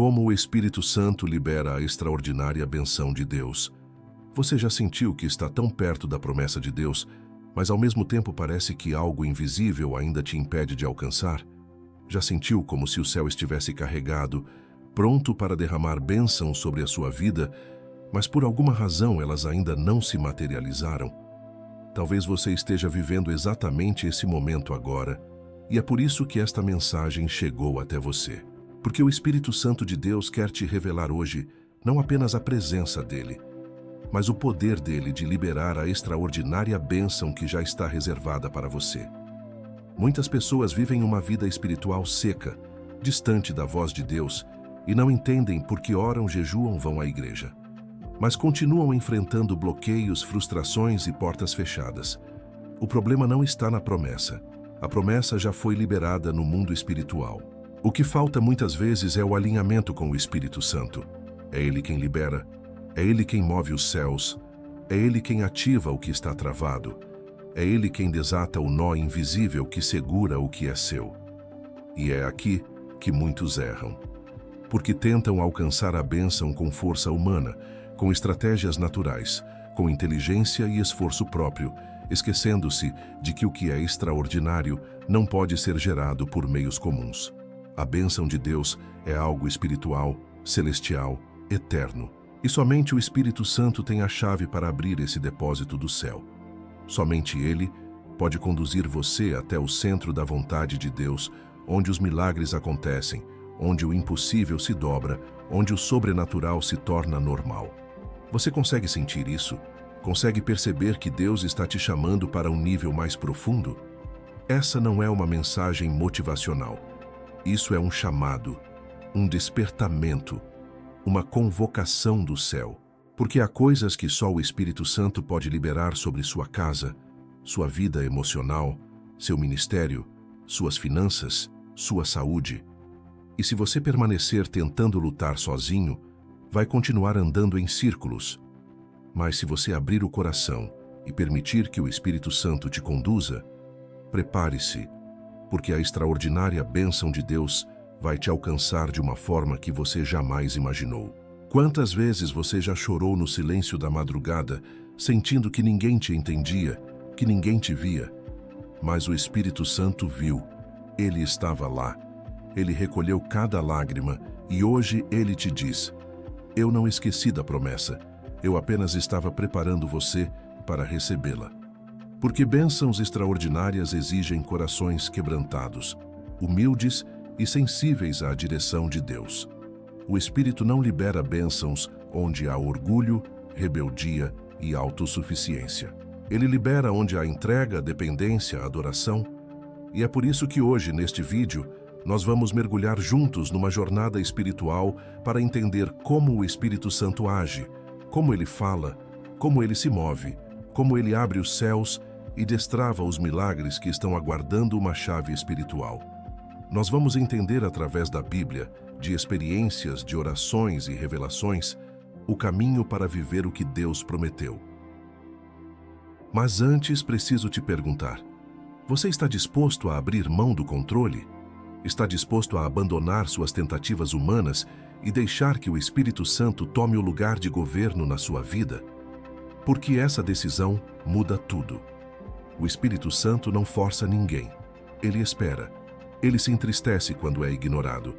Como o Espírito Santo libera a extraordinária benção de Deus. Você já sentiu que está tão perto da promessa de Deus, mas ao mesmo tempo parece que algo invisível ainda te impede de alcançar? Já sentiu como se o céu estivesse carregado, pronto para derramar bênçãos sobre a sua vida, mas por alguma razão elas ainda não se materializaram? Talvez você esteja vivendo exatamente esse momento agora, e é por isso que esta mensagem chegou até você. Porque o Espírito Santo de Deus quer te revelar hoje não apenas a presença dele, mas o poder dele de liberar a extraordinária bênção que já está reservada para você. Muitas pessoas vivem uma vida espiritual seca, distante da voz de Deus, e não entendem por que oram, jejuam, vão à igreja. Mas continuam enfrentando bloqueios, frustrações e portas fechadas. O problema não está na promessa. A promessa já foi liberada no mundo espiritual. O que falta muitas vezes é o alinhamento com o Espírito Santo. É Ele quem libera, é Ele quem move os céus, é Ele quem ativa o que está travado, é Ele quem desata o nó invisível que segura o que é seu. E é aqui que muitos erram. Porque tentam alcançar a bênção com força humana, com estratégias naturais, com inteligência e esforço próprio, esquecendo-se de que o que é extraordinário não pode ser gerado por meios comuns. A bênção de Deus é algo espiritual, celestial, eterno. E somente o Espírito Santo tem a chave para abrir esse depósito do céu. Somente Ele pode conduzir você até o centro da vontade de Deus, onde os milagres acontecem, onde o impossível se dobra, onde o sobrenatural se torna normal. Você consegue sentir isso? Consegue perceber que Deus está te chamando para um nível mais profundo? Essa não é uma mensagem motivacional. Isso é um chamado, um despertamento, uma convocação do céu. Porque há coisas que só o Espírito Santo pode liberar sobre sua casa, sua vida emocional, seu ministério, suas finanças, sua saúde. E se você permanecer tentando lutar sozinho, vai continuar andando em círculos. Mas se você abrir o coração e permitir que o Espírito Santo te conduza, prepare-se, porque a extraordinária bênção de Deus vai te alcançar de uma forma que você jamais imaginou. Quantas vezes você já chorou no silêncio da madrugada, sentindo que ninguém te entendia, que ninguém te via? Mas o Espírito Santo viu, ele estava lá, ele recolheu cada lágrima e hoje ele te diz: eu não esqueci da promessa, eu apenas estava preparando você para recebê-la. Porque bênçãos extraordinárias exigem corações quebrantados, humildes e sensíveis à direção de Deus. O Espírito não libera bênçãos onde há orgulho, rebeldia e autossuficiência. Ele libera onde há entrega, dependência, adoração. E é por isso que hoje, neste vídeo, nós vamos mergulhar juntos numa jornada espiritual para entender como o Espírito Santo age, como ele fala, como ele se move, como ele abre os céus e destrava os milagres que estão aguardando uma chave espiritual. Nós vamos entender através da Bíblia, de experiências, de orações e revelações, o caminho para viver o que Deus prometeu. Mas antes preciso te perguntar: você está disposto a abrir mão do controle? Está disposto a abandonar suas tentativas humanas e deixar que o Espírito Santo tome o lugar de governo na sua vida? Porque essa decisão muda tudo. O Espírito Santo não força ninguém. Ele espera. Ele se entristece quando é ignorado.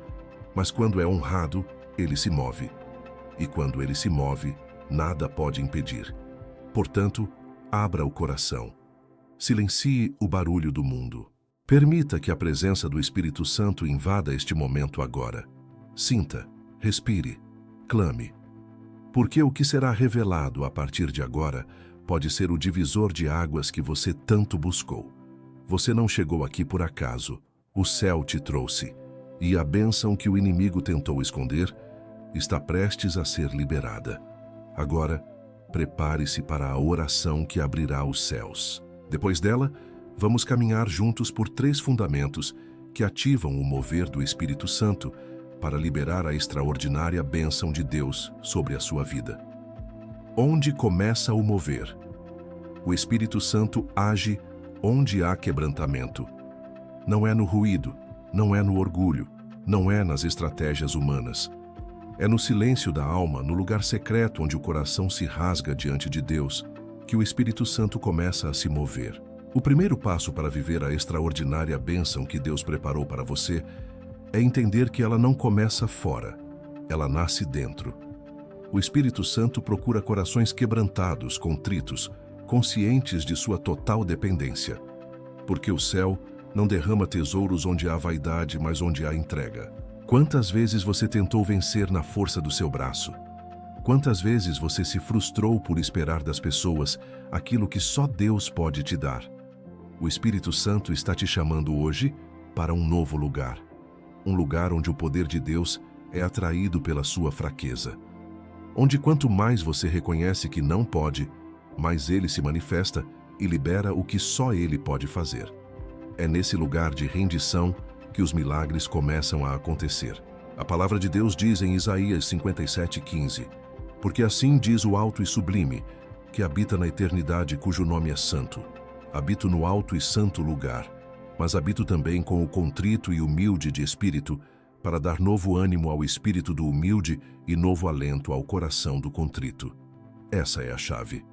Mas quando é honrado, ele se move. E quando ele se move, nada pode impedir. Portanto, abra o coração. Silencie o barulho do mundo. Permita que a presença do Espírito Santo invada este momento agora. Sinta, respire, clame. Porque o que será revelado a partir de agora pode ser o divisor de águas que você tanto buscou. Você não chegou aqui por acaso. O céu te trouxe. E a bênção que o inimigo tentou esconder está prestes a ser liberada. Agora, prepare-se para a oração que abrirá os céus. Depois dela, vamos caminhar juntos por 3 fundamentos que ativam o mover do Espírito Santo para liberar a extraordinária bênção de Deus sobre a sua vida. Onde começa o mover? O Espírito Santo age onde há quebrantamento. Não é no ruído, não é no orgulho, não é nas estratégias humanas. É no silêncio da alma, no lugar secreto onde o coração se rasga diante de Deus, que o Espírito Santo começa a se mover. O primeiro passo para viver a extraordinária bênção que Deus preparou para você é entender que ela não começa fora, ela nasce dentro. O Espírito Santo procura corações quebrantados, contritos, conscientes de sua total dependência. Porque o céu não derrama tesouros onde há vaidade, mas onde há entrega. Quantas vezes você tentou vencer na força do seu braço? Quantas vezes você se frustrou por esperar das pessoas aquilo que só Deus pode te dar? O Espírito Santo está te chamando hoje para um novo lugar. Um lugar onde o poder de Deus é atraído pela sua fraqueza. Onde quanto mais você reconhece que não pode, mais Ele se manifesta e libera o que só Ele pode fazer. É nesse lugar de rendição que os milagres começam a acontecer. A palavra de Deus diz em Isaías 57:15, porque assim diz o alto e sublime, que habita na eternidade, cujo nome é santo. Habito no alto e santo lugar, mas habito também com o contrito e humilde de espírito, para dar novo ânimo ao espírito do humilde e novo alento ao coração do contrito. Essa é a chave.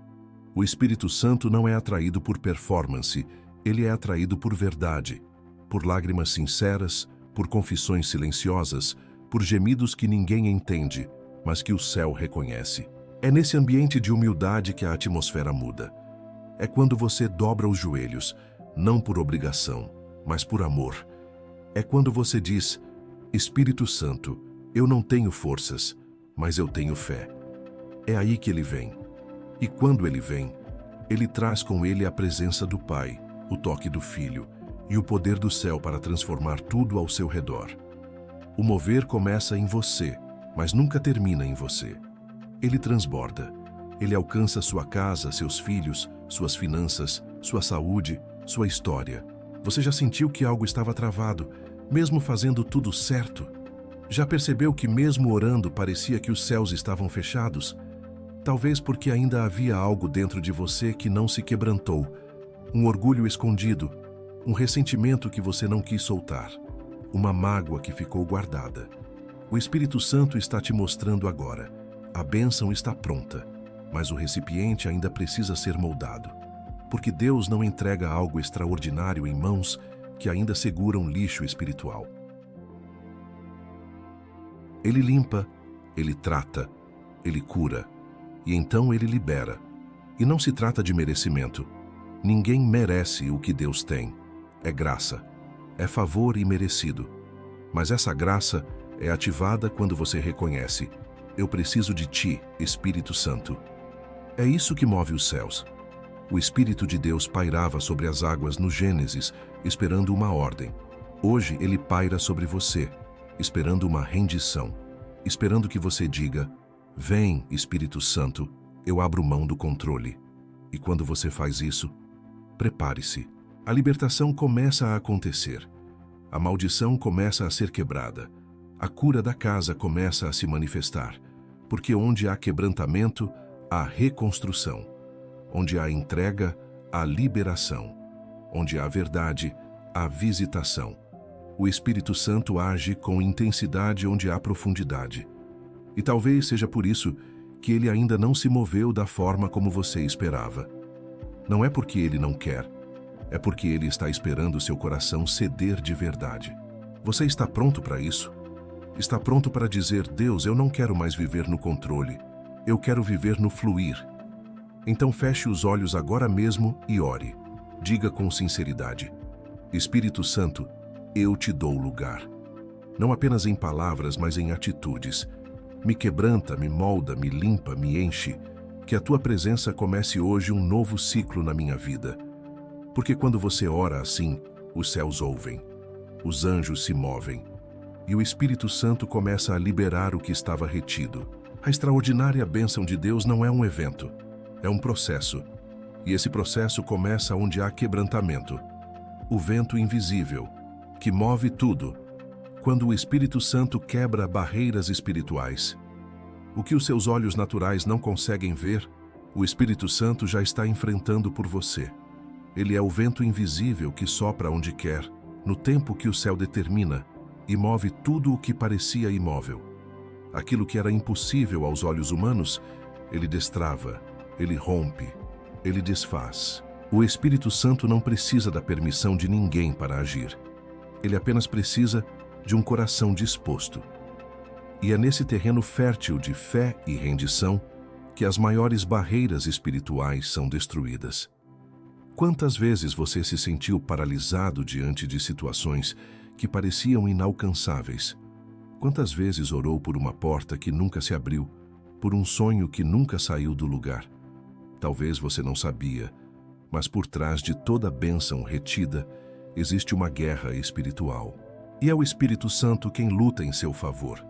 O Espírito Santo não é atraído por performance, ele é atraído por verdade, por lágrimas sinceras, por confissões silenciosas, por gemidos que ninguém entende, mas que o céu reconhece. É nesse ambiente de humildade que a atmosfera muda. É quando você dobra os joelhos, não por obrigação, mas por amor. É quando você diz: Espírito Santo, eu não tenho forças, mas eu tenho fé. É aí que ele vem. E quando ele vem, ele traz com ele a presença do Pai, o toque do Filho e o poder do céu para transformar tudo ao seu redor. O mover começa em você, mas nunca termina em você. Ele transborda. Ele alcança sua casa, seus filhos, suas finanças, sua saúde, sua história. Você já sentiu que algo estava travado, mesmo fazendo tudo certo? Já percebeu que mesmo orando parecia que os céus estavam fechados? Talvez porque ainda havia algo dentro de você que não se quebrantou, um orgulho escondido, um ressentimento que você não quis soltar, uma mágoa que ficou guardada. O Espírito Santo está te mostrando agora. A bênção está pronta, mas o recipiente ainda precisa ser moldado. Porque Deus não entrega algo extraordinário em mãos que ainda seguram lixo espiritual. Ele limpa, ele trata, ele cura, e então ele libera. E não se trata de merecimento. Ninguém merece o que Deus tem. É graça, é favor imerecido. Mas essa graça é ativada quando você reconhece: eu preciso de ti, Espírito Santo. É isso que move os céus. O Espírito de Deus pairava sobre as águas no Gênesis, esperando uma ordem. Hoje ele paira sobre você, esperando uma rendição, esperando que você diga: vem, Espírito Santo, eu abro mão do controle. E quando você faz isso, prepare-se. A libertação começa a acontecer. A maldição começa a ser quebrada. A cura da casa começa a se manifestar. Porque onde há quebrantamento, há reconstrução. Onde há entrega, há liberação. Onde há verdade, há visitação. O Espírito Santo age com intensidade onde há profundidade. E talvez seja por isso que ele ainda não se moveu da forma como você esperava. Não é porque ele não quer, é porque ele está esperando seu coração ceder de verdade. Você está pronto para isso? Está pronto para dizer: Deus, eu não quero mais viver no controle, eu quero viver no fluir. Então feche os olhos agora mesmo e ore. Diga com sinceridade: Espírito Santo, eu te dou lugar. Não apenas em palavras, mas em atitudes. Me quebranta, me molda, me limpa, me enche. Que a tua presença comece hoje um novo ciclo na minha vida. Porque quando você ora assim, os céus ouvem, os anjos se movem, e o Espírito Santo começa a liberar o que estava retido. A extraordinária bênção de Deus não é um evento, é um processo. E esse processo começa onde há quebrantamento. O vento invisível, que move tudo, quando o Espírito Santo quebra barreiras espirituais. O que os seus olhos naturais não conseguem ver, o Espírito Santo já está enfrentando por você. Ele é o vento invisível que sopra onde quer, no tempo que o céu determina, e move tudo o que parecia imóvel. Aquilo que era impossível aos olhos humanos, ele destrava, ele rompe, ele desfaz. O Espírito Santo não precisa da permissão de ninguém para agir. Ele apenas precisa de um coração disposto. E é nesse terreno fértil de fé e rendição que as maiores barreiras espirituais são destruídas. Quantas vezes você se sentiu paralisado diante de situações que pareciam inalcançáveis? Quantas vezes orou por uma porta que nunca se abriu, por um sonho que nunca saiu do lugar? Talvez você não sabia, mas por trás de toda bênção retida, existe uma guerra espiritual. E é o Espírito Santo quem luta em seu favor.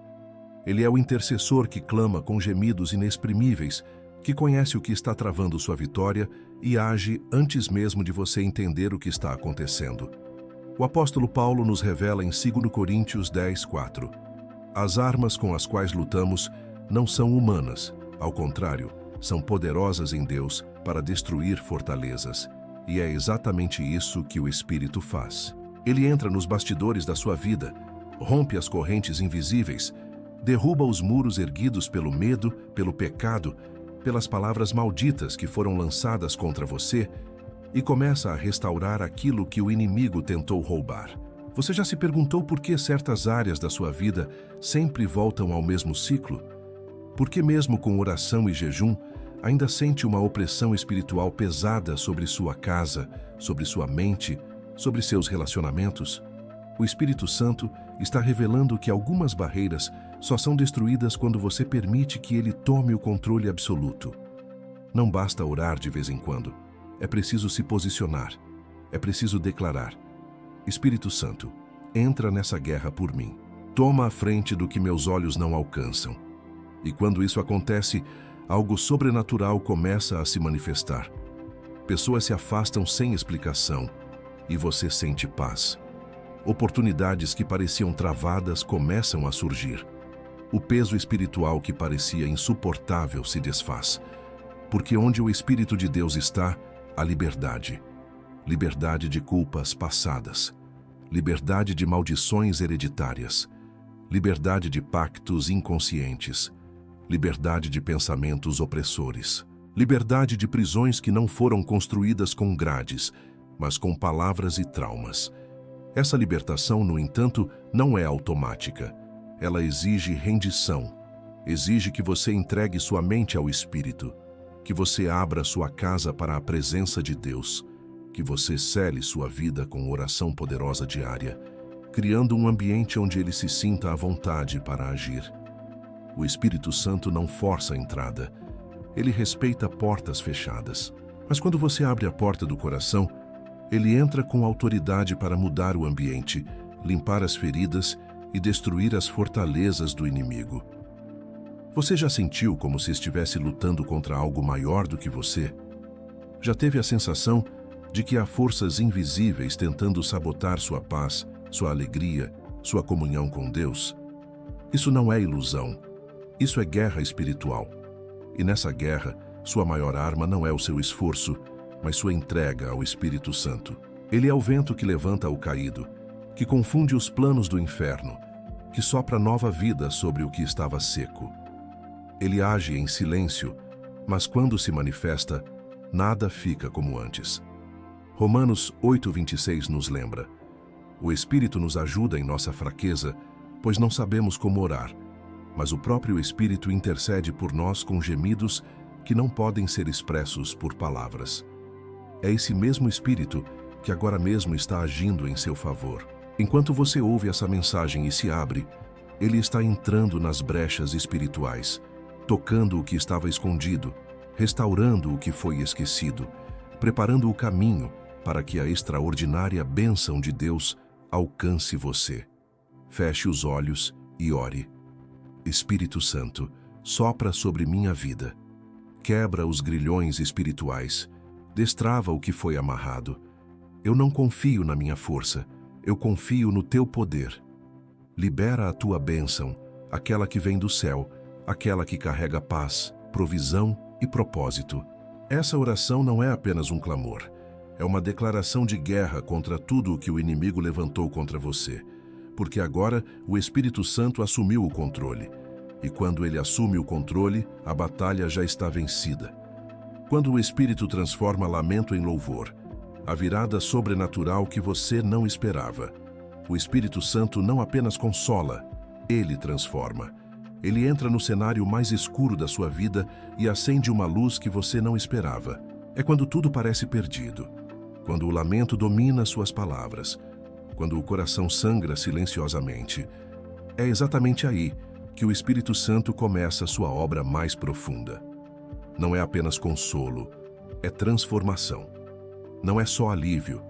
Ele é o intercessor que clama com gemidos inexprimíveis, que conhece o que está travando sua vitória e age antes mesmo de você entender o que está acontecendo. O apóstolo Paulo nos revela em 2 Coríntios 10:4. As armas com as quais lutamos não são humanas, ao contrário, são poderosas em Deus para destruir fortalezas. E é exatamente isso que o Espírito faz. Ele entra nos bastidores da sua vida, rompe as correntes invisíveis, derruba os muros erguidos pelo medo, pelo pecado, pelas palavras malditas que foram lançadas contra você e começa a restaurar aquilo que o inimigo tentou roubar. Você já se perguntou por que certas áreas da sua vida sempre voltam ao mesmo ciclo? Por que mesmo com oração e jejum, ainda sente uma opressão espiritual pesada sobre sua casa, sobre sua mente, sobre seus relacionamentos? O Espírito Santo está revelando que algumas barreiras só são destruídas quando você permite que ele tome o controle absoluto. Não basta orar de vez em quando. É preciso se posicionar. É preciso declarar: Espírito Santo, entra nessa guerra por mim. Toma a frente do que meus olhos não alcançam. E quando isso acontece, algo sobrenatural começa a se manifestar. Pessoas se afastam sem explicação e você sente paz. Oportunidades que pareciam travadas começam a surgir. O peso espiritual que parecia insuportável se desfaz. Porque onde o Espírito de Deus está, há liberdade. Liberdade de culpas passadas. Liberdade de maldições hereditárias. Liberdade de pactos inconscientes. Liberdade de pensamentos opressores. Liberdade de prisões que não foram construídas com grades, mas com palavras e traumas. Essa libertação, no entanto, não é automática. Ela exige rendição. Exige que você entregue sua mente ao Espírito, que você abra sua casa para a presença de Deus, que você cele sua vida com oração poderosa diária, criando um ambiente onde ele se sinta à vontade para agir. O Espírito Santo não força a entrada. Ele respeita portas fechadas. Mas quando você abre a porta do coração, ele entra com autoridade para mudar o ambiente, limpar as feridas e destruir as fortalezas do inimigo. Você já sentiu como se estivesse lutando contra algo maior do que você? Já teve a sensação de que há forças invisíveis tentando sabotar sua paz, sua alegria, sua comunhão com Deus? Isso não é ilusão. Isso é guerra espiritual. E nessa guerra, sua maior arma não é o seu esforço, mas sua entrega ao Espírito Santo. Ele é o vento que levanta o caído, que confunde os planos do inferno, que sopra nova vida sobre o que estava seco. Ele age em silêncio, mas quando se manifesta, nada fica como antes. Romanos 8:26 nos lembra: o Espírito nos ajuda em nossa fraqueza, pois não sabemos como orar, mas o próprio Espírito intercede por nós com gemidos que não podem ser expressos por palavras. É esse mesmo Espírito que agora mesmo está agindo em seu favor. Enquanto você ouve essa mensagem e se abre, ele está entrando nas brechas espirituais, tocando o que estava escondido, restaurando o que foi esquecido, preparando o caminho para que a extraordinária bênção de Deus alcance você. Feche os olhos e ore. Espírito Santo, sopra sobre minha vida. Quebra os grilhões espirituais. Destrava o que foi amarrado. Eu não confio na minha força, eu confio no teu poder. Libera a tua bênção, aquela que vem do céu, aquela que carrega paz, provisão e propósito. Essa oração não é apenas um clamor, é uma declaração de guerra contra tudo o que o inimigo levantou contra você, porque agora o Espírito Santo assumiu o controle. E quando ele assume o controle, a batalha já está vencida. Quando o Espírito transforma lamento em louvor, a virada sobrenatural que você não esperava. O Espírito Santo não apenas consola, ele transforma. Ele entra no cenário mais escuro da sua vida e acende uma luz que você não esperava. É quando tudo parece perdido, quando o lamento domina suas palavras, quando o coração sangra silenciosamente. É exatamente aí que o Espírito Santo começa sua obra mais profunda. Não é apenas consolo, é transformação. Não é só alívio,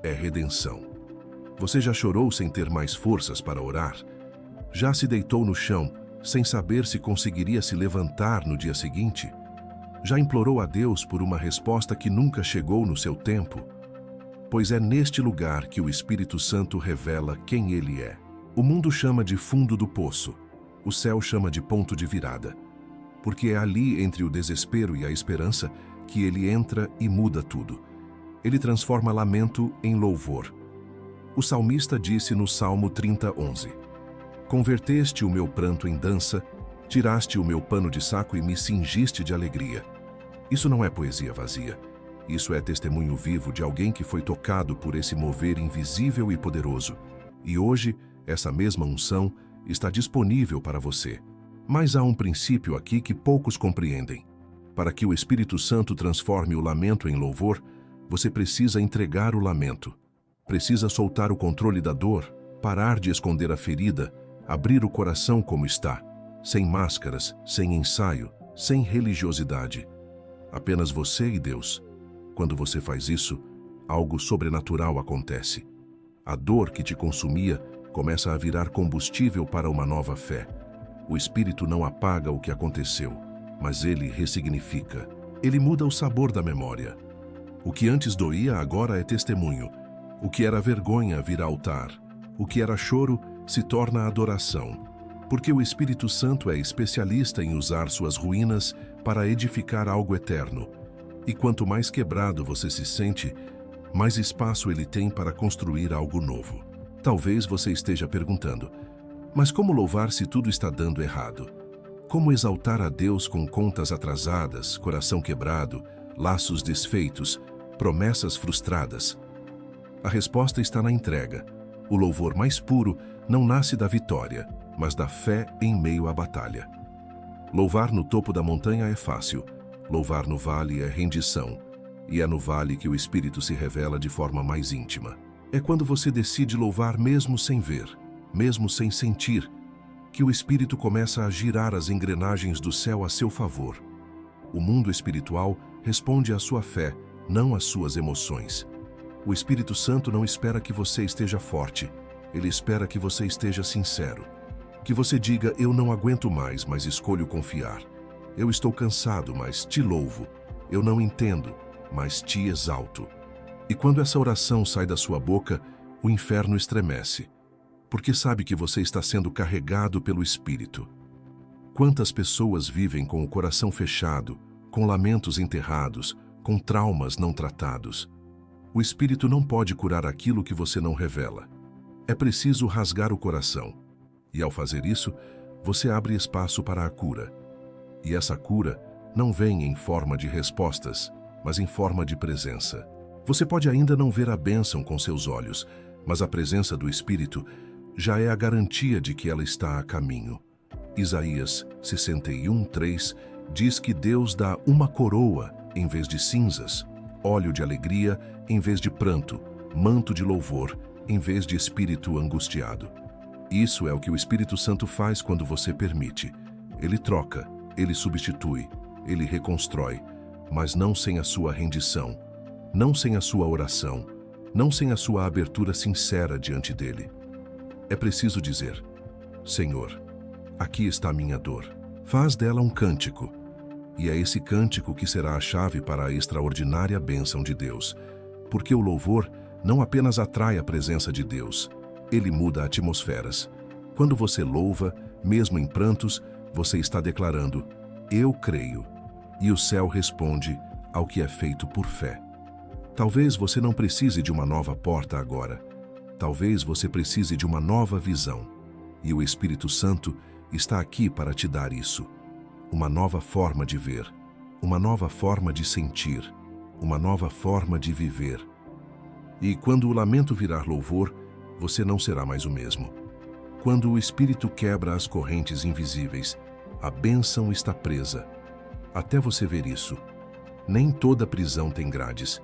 é redenção. Você já chorou sem ter mais forças para orar? Já se deitou no chão sem saber se conseguiria se levantar no dia seguinte? Já implorou a Deus por uma resposta que nunca chegou no seu tempo? Pois é neste lugar que o Espírito Santo revela quem ele é. O mundo chama de fundo do poço, o céu chama de ponto de virada. Porque é ali, entre o desespero e a esperança, que ele entra e muda tudo. Ele transforma lamento em louvor. O salmista disse no Salmo 30:11: Converteste o meu pranto em dança, tiraste o meu pano de saco e me cingiste de alegria. Isso não é poesia vazia. Isso é testemunho vivo de alguém que foi tocado por esse mover invisível e poderoso. E hoje, essa mesma unção está disponível para você. Mas há um princípio aqui que poucos compreendem. Para que o Espírito Santo transforme o lamento em louvor, você precisa entregar o lamento. Precisa soltar o controle da dor, parar de esconder a ferida, abrir o coração como está, sem máscaras, sem ensaio, sem religiosidade. Apenas você e Deus. Quando você faz isso, algo sobrenatural acontece. A dor que te consumia começa a virar combustível para uma nova fé. O Espírito não apaga o que aconteceu, mas ele ressignifica. Ele muda o sabor da memória. O que antes doía agora é testemunho. O que era vergonha vira altar. O que era choro se torna adoração. Porque o Espírito Santo é especialista em usar suas ruínas para edificar algo eterno. E quanto mais quebrado você se sente, mais espaço ele tem para construir algo novo. Talvez você esteja perguntando: mas como louvar se tudo está dando errado? Como exaltar a Deus com contas atrasadas, coração quebrado, laços desfeitos, promessas frustradas? A resposta está na entrega. O louvor mais puro não nasce da vitória, mas da fé em meio à batalha. Louvar no topo da montanha é fácil. Louvar no vale é rendição. E é no vale que o Espírito se revela de forma mais íntima. É quando você decide louvar mesmo sem ver, mesmo sem sentir, que o Espírito começa a girar as engrenagens do céu a seu favor. O mundo espiritual responde à sua fé, não às suas emoções. O Espírito Santo não espera que você esteja forte. Ele espera que você esteja sincero. Que você diga: eu não aguento mais, mas escolho confiar. Eu estou cansado, mas te louvo. Eu não entendo, mas te exalto. E quando essa oração sai da sua boca, o inferno estremece, porque sabe que você está sendo carregado pelo Espírito. Quantas pessoas vivem com o coração fechado, com lamentos enterrados, com traumas não tratados? O Espírito não pode curar aquilo que você não revela. É preciso rasgar o coração. E ao fazer isso, você abre espaço para a cura. E essa cura não vem em forma de respostas, mas em forma de presença. Você pode ainda não ver a bênção com seus olhos, mas a presença do Espírito já é a garantia de que ela está a caminho. Isaías 61:3 diz que Deus dá uma coroa em vez de cinzas, óleo de alegria em vez de pranto, manto de louvor em vez de espírito angustiado. Isso é o que o Espírito Santo faz quando você permite. Ele troca, ele substitui, ele reconstrói, mas não sem a sua rendição, não sem a sua oração, não sem a sua abertura sincera diante dele. É preciso dizer: Senhor, aqui está a minha dor. Faz dela um cântico. E é esse cântico que será a chave para a extraordinária bênção de Deus. Porque o louvor não apenas atrai a presença de Deus, ele muda atmosferas. Quando você louva, mesmo em prantos, você está declarando: eu creio. E o céu responde ao que é feito por fé. Talvez você não precise de uma nova porta agora. Talvez você precise de uma nova visão. E o Espírito Santo está aqui para te dar isso. Uma nova forma de ver, uma nova forma de sentir, uma nova forma de viver. E quando o lamento virar louvor, você não será mais o mesmo. Quando o Espírito quebra as correntes invisíveis, a bênção está presa. Até você ver isso. Nem toda prisão tem grades.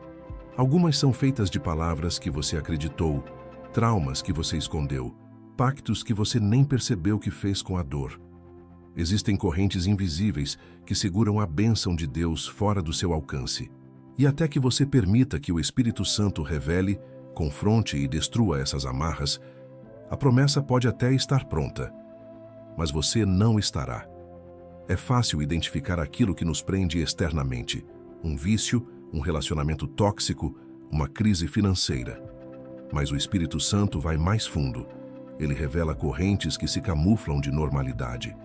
Algumas são feitas de palavras que você acreditou, traumas que você escondeu, pactos que você nem percebeu que fez com a dor. Existem correntes invisíveis que seguram a bênção de Deus fora do seu alcance. E até que você permita que o Espírito Santo revele, confronte e destrua essas amarras, a promessa pode até estar pronta, mas você não estará. É fácil identificar aquilo que nos prende externamente: um vício, um relacionamento tóxico, uma crise financeira. Mas o Espírito Santo vai mais fundo. Ele revela correntes que se camuflam de normalidade.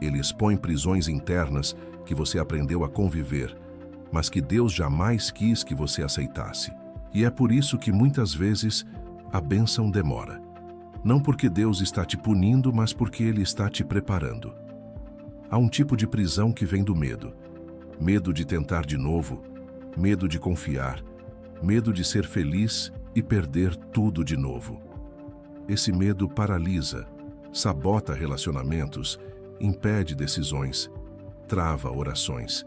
Ele expõe prisões internas que você aprendeu a conviver, mas que Deus jamais quis que você aceitasse. E é por isso que muitas vezes a bênção demora. Não porque Deus está te punindo, mas porque Ele está te preparando. Há um tipo de prisão que vem do medo. Medo de tentar de novo, medo de confiar, medo de ser feliz e perder tudo de novo. Esse medo paralisa, sabota relacionamentos, impede decisões, trava orações.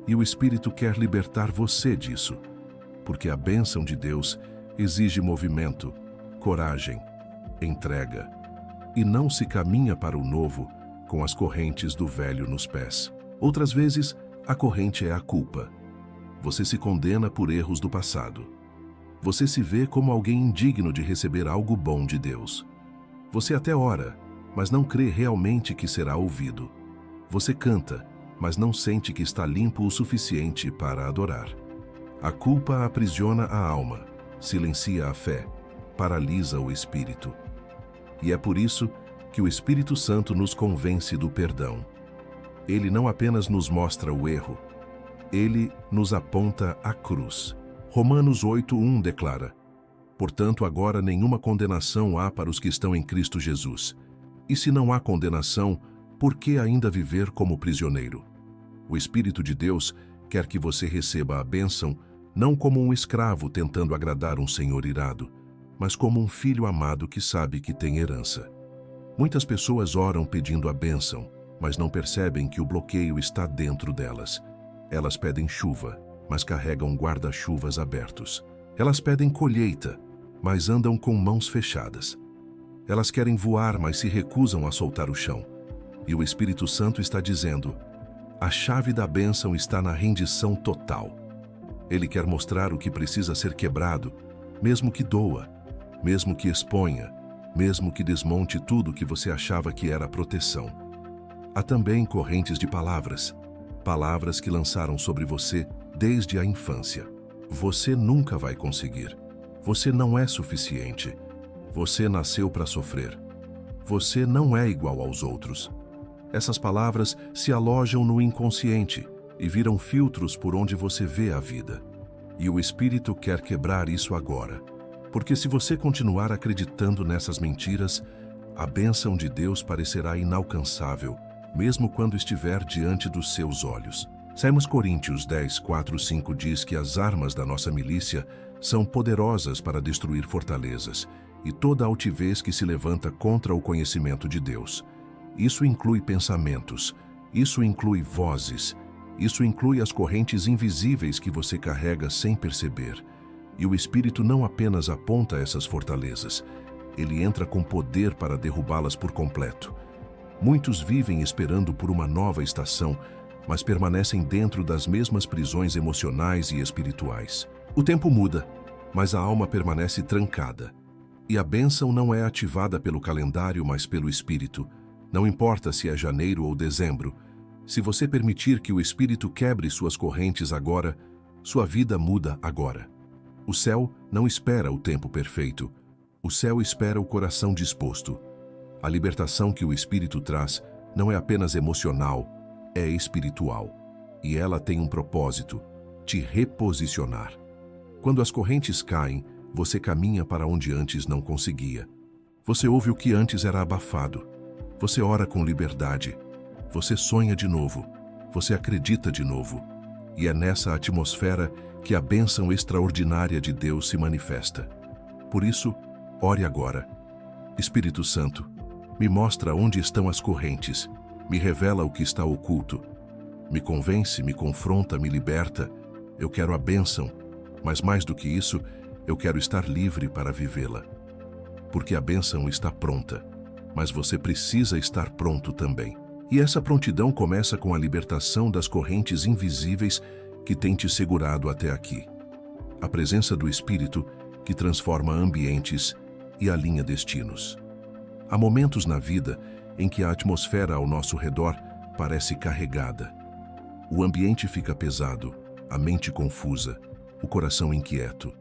E o Espírito quer libertar você disso, porque a bênção de Deus exige movimento, coragem, entrega, e não se caminha para o novo com as correntes do velho nos pés. Outras vezes, a corrente é a culpa. Você se condena por erros do passado. Você se vê como alguém indigno de receber algo bom de Deus. Você até ora, mas não crê realmente que será ouvido. Você canta, mas não sente que está limpo o suficiente para adorar. A culpa aprisiona a alma, silencia a fé, paralisa o espírito. E é por isso que o Espírito Santo nos convence do perdão. Ele não apenas nos mostra o erro, ele nos aponta a cruz. Romanos 8:1 declara: portanto, agora nenhuma condenação há para os que estão em Cristo Jesus. E se não há condenação, por que ainda viver como prisioneiro? O Espírito de Deus quer que você receba a bênção não como um escravo tentando agradar um senhor irado, mas como um filho amado que sabe que tem herança. Muitas pessoas oram pedindo a bênção, mas não percebem que o bloqueio está dentro delas. Elas pedem chuva, mas carregam guarda-chuvas abertos. Elas pedem colheita, mas andam com mãos fechadas. Elas querem voar, mas se recusam a soltar o chão. E o Espírito Santo está dizendo: a chave da bênção está na rendição total. Ele quer mostrar o que precisa ser quebrado, mesmo que doa, mesmo que exponha, mesmo que desmonte tudo que você achava que era proteção. Há também correntes de palavras, palavras que lançaram sobre você desde a infância. Você nunca vai conseguir. Você não é suficiente. Você nasceu para sofrer. Você não é igual aos outros. Essas palavras se alojam no inconsciente e viram filtros por onde você vê a vida. E o Espírito quer quebrar isso agora. Porque se você continuar acreditando nessas mentiras, a bênção de Deus parecerá inalcançável, mesmo quando estiver diante dos seus olhos. 2 Coríntios 10:4-5 diz que as armas da nossa milícia são poderosas para destruir fortalezas e toda altivez que se levanta contra o conhecimento de Deus. Isso inclui pensamentos, isso inclui vozes, isso inclui as correntes invisíveis que você carrega sem perceber. E o Espírito não apenas aponta essas fortalezas, ele entra com poder para derrubá-las por completo. Muitos vivem esperando por uma nova estação, mas permanecem dentro das mesmas prisões emocionais e espirituais. O tempo muda, mas a alma permanece trancada. E a bênção não é ativada pelo calendário, mas pelo Espírito. Não importa se é janeiro ou dezembro. Se você permitir que o Espírito quebre suas correntes agora, sua vida muda agora. O céu não espera o tempo perfeito. O céu espera o coração disposto. A libertação que o Espírito traz não é apenas emocional, é espiritual. E ela tem um propósito: te reposicionar. Quando as correntes caem, você caminha para onde antes não conseguia. Você ouve o que antes era abafado. Você ora com liberdade. Você sonha de novo. Você acredita de novo. E é nessa atmosfera que a bênção extraordinária de Deus se manifesta. Por isso, ore agora. Espírito Santo, me mostra onde estão as correntes. Me revela o que está oculto. Me convence, me confronta, me liberta. Eu quero a bênção, mas mais do que isso, eu quero estar livre para vivê-la. Porque a bênção está pronta, mas você precisa estar pronto também. E essa prontidão começa com a libertação das correntes invisíveis que têm te segurado até aqui. A presença do Espírito que transforma ambientes e alinha destinos. Há momentos na vida em que a atmosfera ao nosso redor parece carregada. O ambiente fica pesado, a mente confusa, o coração inquieto.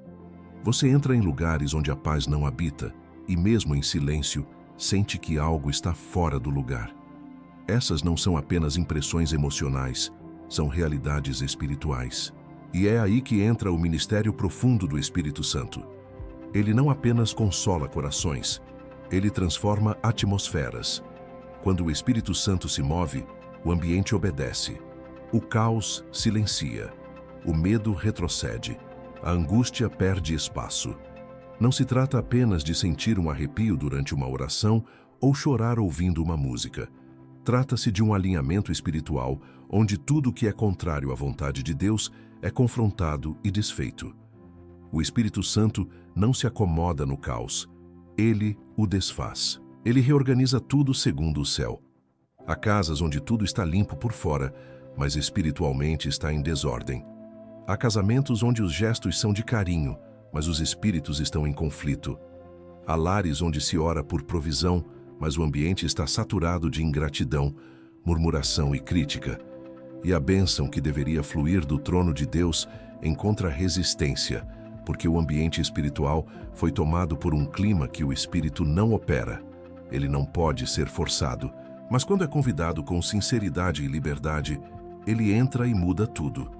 Você entra em lugares onde a paz não habita e, mesmo em silêncio, sente que algo está fora do lugar. Essas não são apenas impressões emocionais, são realidades espirituais. E é aí que entra o ministério profundo do Espírito Santo. Ele não apenas consola corações, ele transforma atmosferas. Quando o Espírito Santo se move, o ambiente obedece. O caos silencia. O medo retrocede. A angústia perde espaço. Não se trata apenas de sentir um arrepio durante uma oração ou chorar ouvindo uma música. Trata-se de um alinhamento espiritual onde tudo que é contrário à vontade de Deus é confrontado e desfeito. O Espírito Santo não se acomoda no caos. Ele o desfaz. Ele reorganiza tudo segundo o céu. Há casas onde tudo está limpo por fora, mas espiritualmente está em desordem. Há casamentos onde os gestos são de carinho, mas os espíritos estão em conflito. Há lares onde se ora por provisão, mas o ambiente está saturado de ingratidão, murmuração e crítica. E a bênção que deveria fluir do trono de Deus encontra resistência, porque o ambiente espiritual foi tomado por um clima que o espírito não opera. Ele não pode ser forçado, mas quando é convidado com sinceridade e liberdade, ele entra e muda tudo.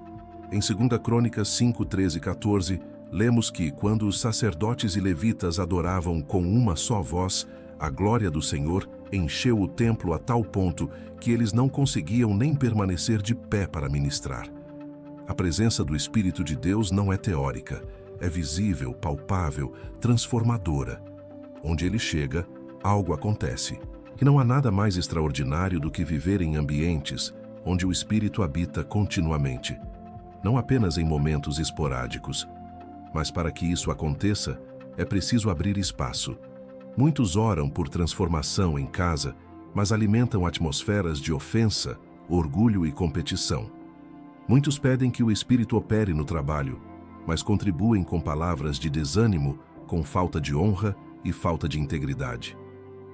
Em 2 Crônicas 5, 13 e 14, lemos que, quando os sacerdotes e levitas adoravam com uma só voz, a glória do Senhor encheu o templo a tal ponto que eles não conseguiam nem permanecer de pé para ministrar. A presença do Espírito de Deus não é teórica, é visível, palpável, transformadora. Onde ele chega, algo acontece. E não há nada mais extraordinário do que viver em ambientes onde o Espírito habita continuamente. Não apenas em momentos esporádicos. Mas para que isso aconteça, é preciso abrir espaço. Muitos oram por transformação em casa, mas alimentam atmosferas de ofensa, orgulho e competição. Muitos pedem que o Espírito opere no trabalho, mas contribuem com palavras de desânimo, com falta de honra e falta de integridade.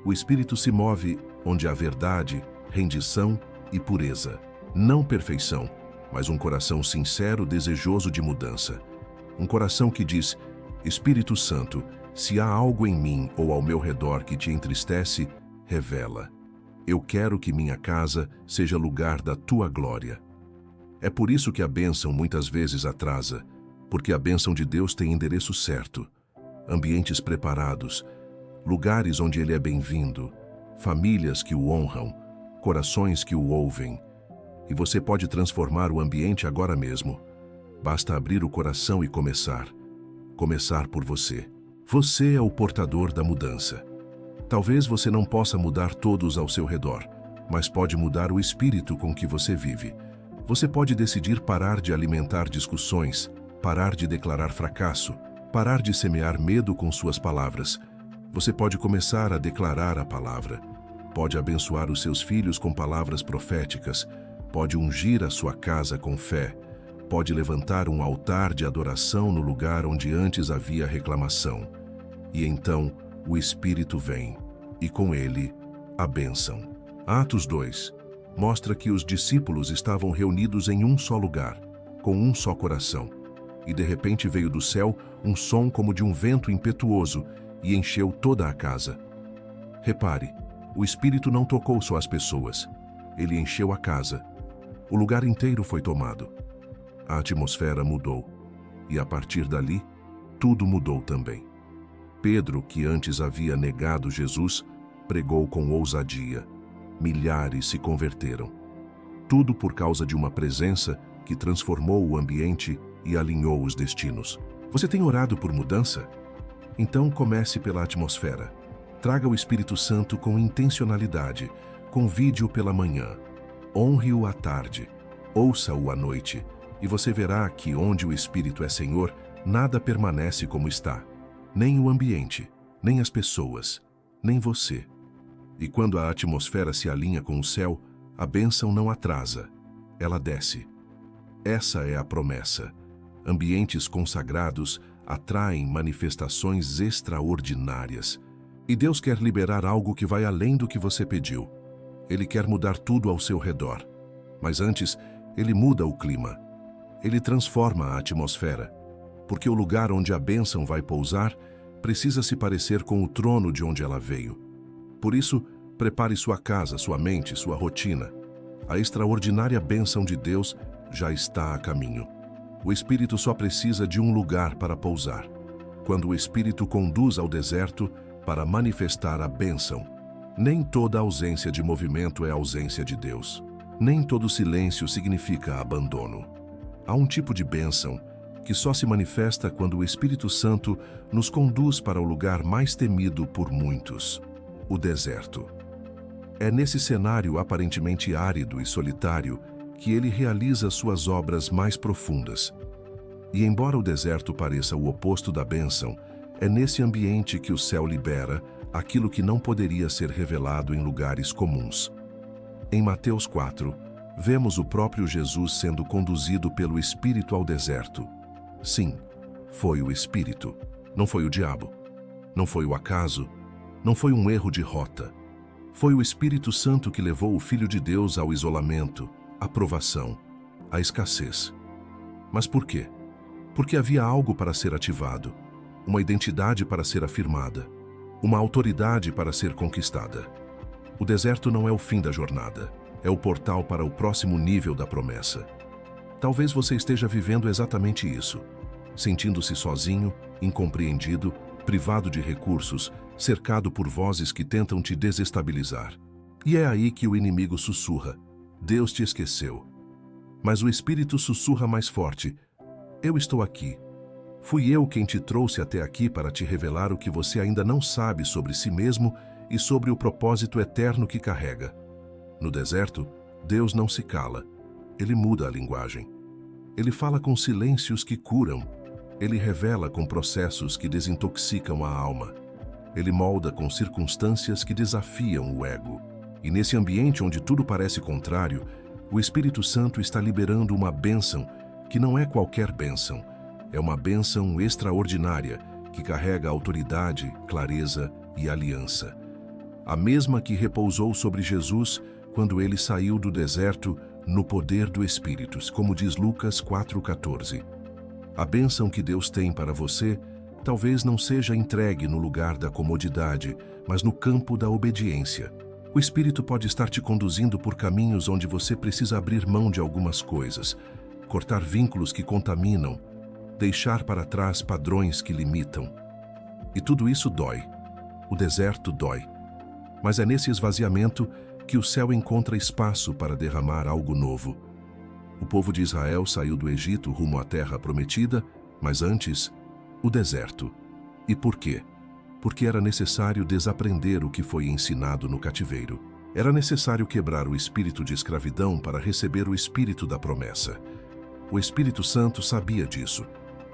O Espírito se move onde há verdade, rendição e pureza. Não perfeição, mas um coração sincero, desejoso de mudança. Um coração que diz: Espírito Santo, se há algo em mim ou ao meu redor que te entristece, revela. Eu quero que minha casa seja lugar da tua glória. É por isso que a bênção muitas vezes atrasa, porque a bênção de Deus tem endereço certo, ambientes preparados, lugares onde ele é bem-vindo, famílias que o honram, corações que o ouvem. E você pode transformar o ambiente agora mesmo. Basta abrir o coração e começar. Começar por você. Você é o portador da mudança. Talvez você não possa mudar todos ao seu redor, mas pode mudar o espírito com que você vive. Você pode decidir parar de alimentar discussões, parar de declarar fracasso, parar de semear medo com suas palavras. Você pode começar a declarar a palavra. Pode abençoar os seus filhos com palavras proféticas. Pode ungir a sua casa com fé. Pode levantar um altar de adoração no lugar onde antes havia reclamação. E então o Espírito vem, e com ele a bênção. Atos 2 mostra que os discípulos estavam reunidos em um só lugar, com um só coração. E de repente veio do céu um som como de um vento impetuoso e encheu toda a casa. Repare, o Espírito não tocou só as pessoas. Ele encheu a casa. O lugar inteiro foi tomado. A atmosfera mudou. E a partir dali, tudo mudou também. Pedro, que antes havia negado Jesus, pregou com ousadia. Milhares se converteram. Tudo por causa de uma presença que transformou o ambiente e alinhou os destinos. Você tem orado por mudança? Então comece pela atmosfera. Traga o Espírito Santo com intencionalidade. Convide-o pela manhã. Honre-o à tarde. Ouça-o à noite. E você verá que onde o Espírito é Senhor, nada permanece como está. Nem o ambiente, nem as pessoas, nem você. E quando a atmosfera se alinha com o céu, a bênção não atrasa, ela desce. Essa é a promessa. Ambientes consagrados atraem manifestações extraordinárias. E Deus quer liberar algo que vai além do que você pediu. Ele quer mudar tudo ao seu redor. Mas antes, Ele muda o clima. Ele transforma a atmosfera. Porque o lugar onde a bênção vai pousar precisa se parecer com o trono de onde ela veio. Por isso, prepare sua casa, sua mente, sua rotina. A extraordinária bênção de Deus já está a caminho. O Espírito só precisa de um lugar para pousar. Quando o Espírito conduz ao deserto para manifestar a bênção, nem toda ausência de movimento é ausência de Deus. Nem todo silêncio significa abandono. Há um tipo de bênção que só se manifesta quando o Espírito Santo nos conduz para o lugar mais temido por muitos, o deserto. É nesse cenário aparentemente árido e solitário que ele realiza suas obras mais profundas. E embora o deserto pareça o oposto da bênção, é nesse ambiente que o céu libera aquilo que não poderia ser revelado em lugares comuns. Em Mateus 4, vemos o próprio Jesus sendo conduzido pelo Espírito ao deserto. Sim, foi o Espírito, não foi o diabo. Não foi o acaso, não foi um erro de rota. Foi o Espírito Santo que levou o Filho de Deus ao isolamento, à provação, à escassez. Mas por quê? Porque havia algo para ser ativado, uma identidade para ser afirmada, uma autoridade para ser conquistada. O deserto não é o fim da jornada, é o portal para o próximo nível da promessa. Talvez você esteja vivendo exatamente isso, sentindo-se sozinho, incompreendido, privado de recursos, cercado por vozes que tentam te desestabilizar. E é aí que o inimigo sussurra: Deus te esqueceu. Mas o Espírito sussurra mais forte: eu estou aqui. Fui eu quem te trouxe até aqui para te revelar o que você ainda não sabe sobre si mesmo e sobre o propósito eterno que carrega. No deserto, Deus não se cala. Ele muda a linguagem. Ele fala com silêncios que curam. Ele revela com processos que desintoxicam a alma. Ele molda com circunstâncias que desafiam o ego. E nesse ambiente onde tudo parece contrário, o Espírito Santo está liberando uma bênção que não é qualquer bênção. É uma bênção extraordinária que carrega autoridade, clareza e aliança. A mesma que repousou sobre Jesus quando ele saiu do deserto no poder do Espírito, como diz Lucas 4,14. A bênção que Deus tem para você talvez não seja entregue no lugar da comodidade, mas no campo da obediência. O Espírito pode estar te conduzindo por caminhos onde você precisa abrir mão de algumas coisas, cortar vínculos que contaminam, deixar para trás padrões que limitam. E tudo isso dói. O deserto dói. Mas é nesse esvaziamento que o céu encontra espaço para derramar algo novo. O povo de Israel saiu do Egito rumo à terra prometida, mas antes, o deserto. E por quê? Porque era necessário desaprender o que foi ensinado no cativeiro. Era necessário quebrar o espírito de escravidão para receber o espírito da promessa. O Espírito Santo sabia disso.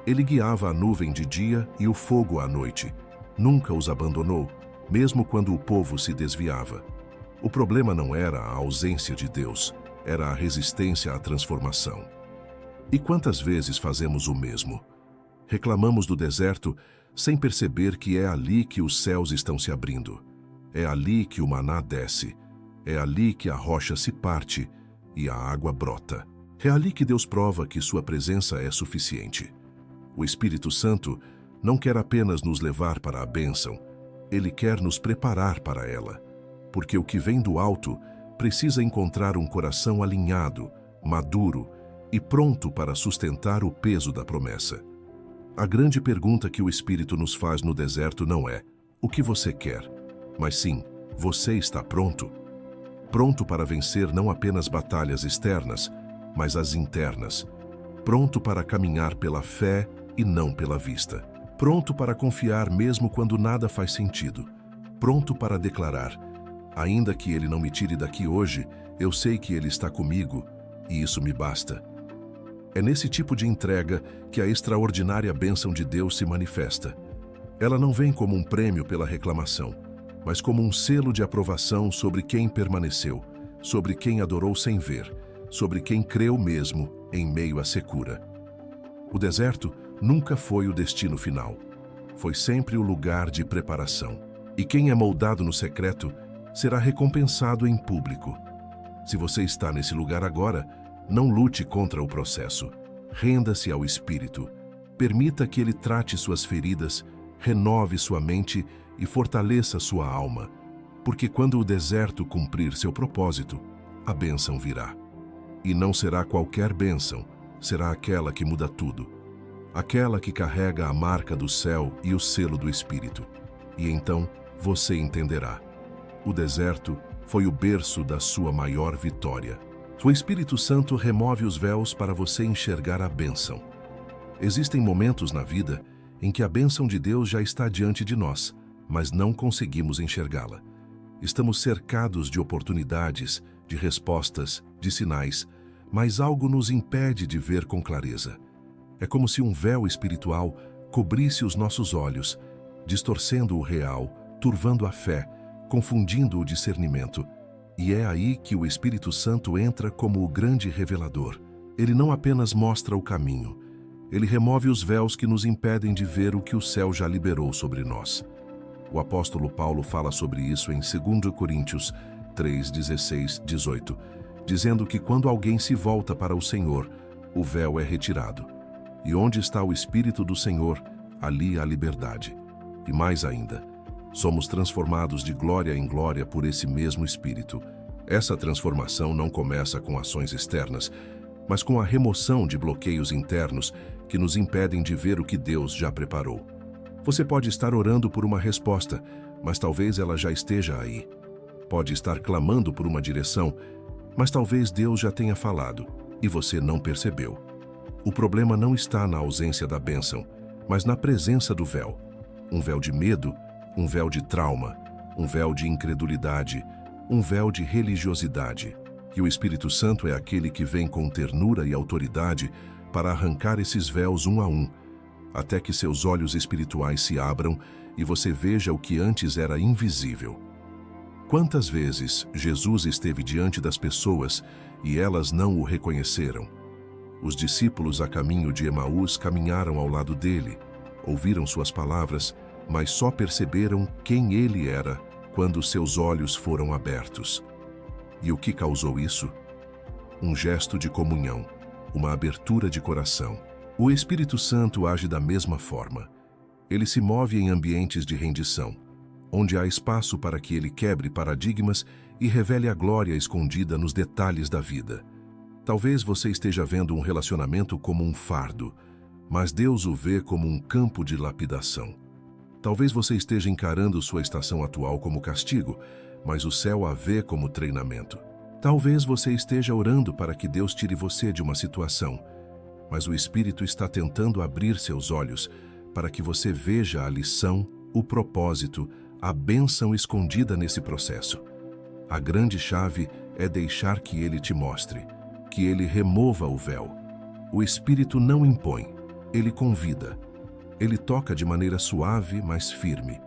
Ele guiava a nuvem de dia e o fogo à noite. Nunca os abandonou, mesmo quando o povo se desviava. O problema não era a ausência de Deus, era a resistência à transformação. E quantas vezes fazemos o mesmo? Reclamamos do deserto sem perceber que é ali que os céus estão se abrindo. É ali que o maná desce. É ali que a rocha se parte e a água brota. É ali que Deus prova que sua presença é suficiente. O Espírito Santo não quer apenas nos levar para a bênção, ele quer nos preparar para ela. Porque o que vem do alto precisa encontrar um coração alinhado, maduro e pronto para sustentar o peso da promessa. A grande pergunta que o Espírito nos faz no deserto não é: o que você quer? Mas sim: Você está pronto? Pronto para vencer não apenas batalhas externas, mas as internas. Pronto para caminhar pela fé e não pela vista. Pronto para confiar mesmo quando nada faz sentido. Pronto para declarar: ainda que Ele não me tire daqui hoje, eu sei que Ele está comigo e isso me basta. É nesse tipo de entrega que a extraordinária bênção de Deus se manifesta. Ela não vem como um prêmio pela reclamação, mas como um selo de aprovação sobre quem permaneceu, sobre quem adorou sem ver, sobre quem creu mesmo em meio à secura. O deserto nunca foi o destino final. Foi sempre o lugar de preparação. E quem é moldado no secreto será recompensado em público. Se você está nesse lugar agora, não lute contra o processo. Renda-se ao Espírito. Permita que Ele trate suas feridas, renove sua mente e fortaleça sua alma. Porque quando o deserto cumprir seu propósito, a bênção virá. E não será qualquer bênção, será aquela que muda tudo. Aquela que carrega a marca do céu e o selo do Espírito. E então você entenderá. O deserto foi o berço da sua maior vitória. O Espírito Santo remove os véus para você enxergar a bênção. Existem momentos na vida em que a bênção de Deus já está diante de nós, mas não conseguimos enxergá-la. Estamos cercados de oportunidades, de respostas, de sinais, mas algo nos impede de ver com clareza. É como se um véu espiritual cobrisse os nossos olhos, distorcendo o real, turvando a fé, confundindo o discernimento. E é aí que o Espírito Santo entra como o grande revelador. Ele não apenas mostra o caminho, ele remove os véus que nos impedem de ver o que o céu já liberou sobre nós. O apóstolo Paulo fala sobre isso em 2 Coríntios 3, 16, 18, dizendo que quando alguém se volta para o Senhor, o véu é retirado. E onde está o Espírito do Senhor, ali há liberdade. E mais ainda, somos transformados de glória em glória por esse mesmo Espírito. Essa transformação não começa com ações externas, mas com a remoção de bloqueios internos que nos impedem de ver o que Deus já preparou. Você pode estar orando por uma resposta, mas talvez ela já esteja aí. Pode estar clamando por uma direção, mas talvez Deus já tenha falado e você não percebeu. O problema não está na ausência da bênção, mas na presença do véu. Um véu de medo, um véu de trauma, um véu de incredulidade, um véu de religiosidade. E o Espírito Santo é aquele que vem com ternura e autoridade para arrancar esses véus um a um, até que seus olhos espirituais se abram e você veja o que antes era invisível. Quantas vezes Jesus esteve diante das pessoas e elas não o reconheceram? Os discípulos a caminho de Emaús caminharam ao lado dele, ouviram suas palavras, mas só perceberam quem ele era quando seus olhos foram abertos. E o que causou isso? Um gesto de comunhão, uma abertura de coração. O Espírito Santo age da mesma forma. Ele se move em ambientes de rendição, onde há espaço para que ele quebre paradigmas e revele a glória escondida nos detalhes da vida. Talvez você esteja vendo um relacionamento como um fardo, mas Deus o vê como um campo de lapidação. Talvez você esteja encarando sua estação atual como castigo, mas o céu a vê como treinamento. Talvez você esteja orando para que Deus tire você de uma situação, mas o Espírito está tentando abrir seus olhos para que você veja a lição, o propósito, a bênção escondida nesse processo. A grande chave é deixar que Ele te mostre, que Ele remova o véu. O Espírito não impõe, Ele convida. Ele toca de maneira suave, mas firme.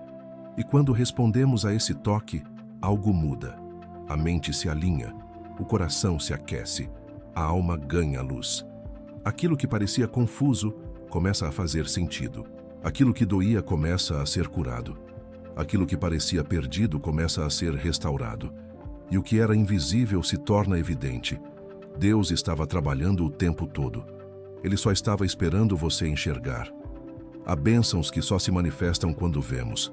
E quando respondemos a esse toque, algo muda. A mente se alinha, o coração se aquece, a alma ganha luz. Aquilo que parecia confuso começa a fazer sentido. Aquilo que doía começa a ser curado. Aquilo que parecia perdido começa a ser restaurado. E o que era invisível se torna evidente. Deus estava trabalhando o tempo todo. Ele só estava esperando você enxergar. Há bênçãos que só se manifestam quando vemos.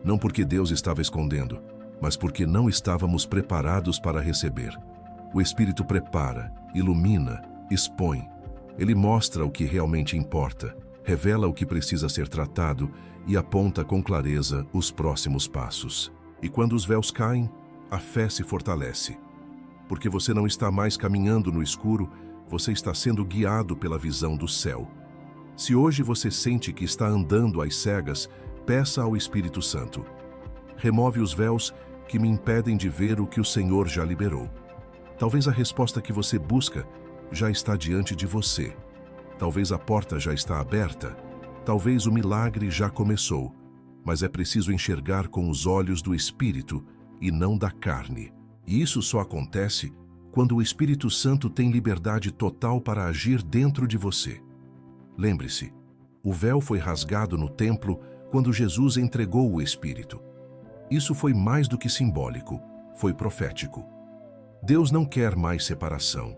Não porque Deus estava escondendo, mas porque não estávamos preparados para receber. O Espírito prepara, ilumina, expõe. Ele mostra o que realmente importa, revela o que precisa ser tratado e aponta com clareza os próximos passos. E quando os véus caem, a fé se fortalece. Porque você não está mais caminhando no escuro, você está sendo guiado pela visão do céu. Se hoje você sente que está andando às cegas, peça ao Espírito Santo. Remove os véus que me impedem de ver o que o Senhor já liberou. Talvez a resposta que você busca já está diante de você. Talvez a porta já está aberta. Talvez o milagre já começou. Mas é preciso enxergar com os olhos do Espírito e não da carne. E isso só acontece quando o Espírito Santo tem liberdade total para agir dentro de você. Lembre-se, o véu foi rasgado no templo quando Jesus entregou o Espírito. Isso foi mais do que simbólico, foi profético. Deus não quer mais separação.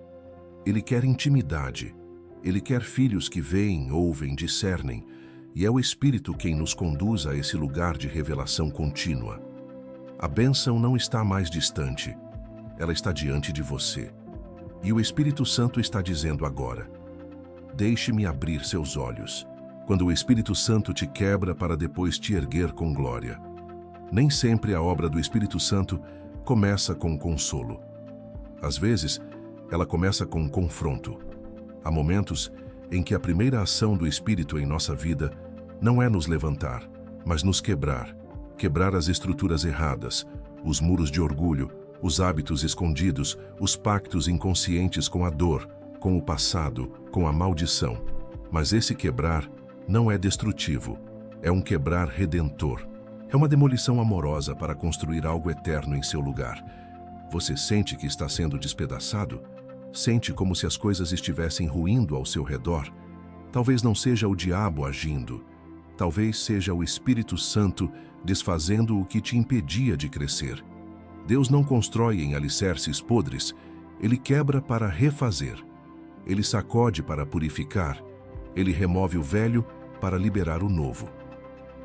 Ele quer intimidade. Ele quer filhos que veem, ouvem, discernem, e é o Espírito quem nos conduz a esse lugar de revelação contínua. A bênção não está mais distante, ela está diante de você. E o Espírito Santo está dizendo agora: deixe-me abrir seus olhos. Quando o Espírito Santo te quebra para depois te erguer com glória. Nem sempre a obra do Espírito Santo começa com consolo. Às vezes, ela começa com confronto. Há momentos em que a primeira ação do Espírito em nossa vida não é nos levantar, mas nos quebrar. Quebrar as estruturas erradas, os muros de orgulho, os hábitos escondidos, os pactos inconscientes com a dor, com o passado, com a maldição. Mas esse quebrar não é destrutivo, é um quebrar redentor. É uma demolição amorosa para construir algo eterno em seu lugar. Você sente que está sendo despedaçado? Sente como se as coisas estivessem ruindo ao seu redor? Talvez não seja o diabo agindo. Talvez seja o Espírito Santo desfazendo o que te impedia de crescer. Deus não constrói em alicerces podres, Ele quebra para refazer. Ele sacode para purificar. Ele remove o velho para liberar o novo.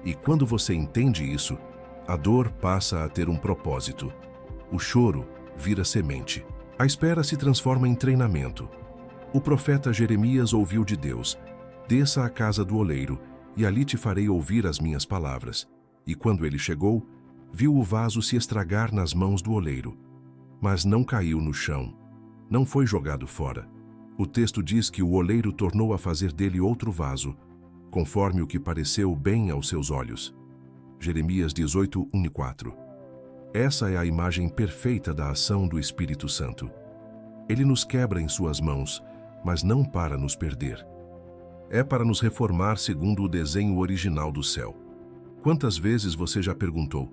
E quando você entende isso, a dor passa a ter um propósito. O choro vira semente. A espera se transforma em treinamento. O profeta Jeremias ouviu de Deus: desça à casa do oleiro, e ali te farei ouvir as minhas palavras. E quando ele chegou, viu o vaso se estragar nas mãos do oleiro. Mas não caiu no chão. Não foi jogado fora. O texto diz que o oleiro tornou a fazer dele outro vaso, conforme o que pareceu bem aos seus olhos. Jeremias 18, 1 e 4. Essa é a imagem perfeita da ação do Espírito Santo. Ele nos quebra em suas mãos, mas não para nos perder. É para nos reformar segundo o desenho original do céu. Quantas vezes você já perguntou: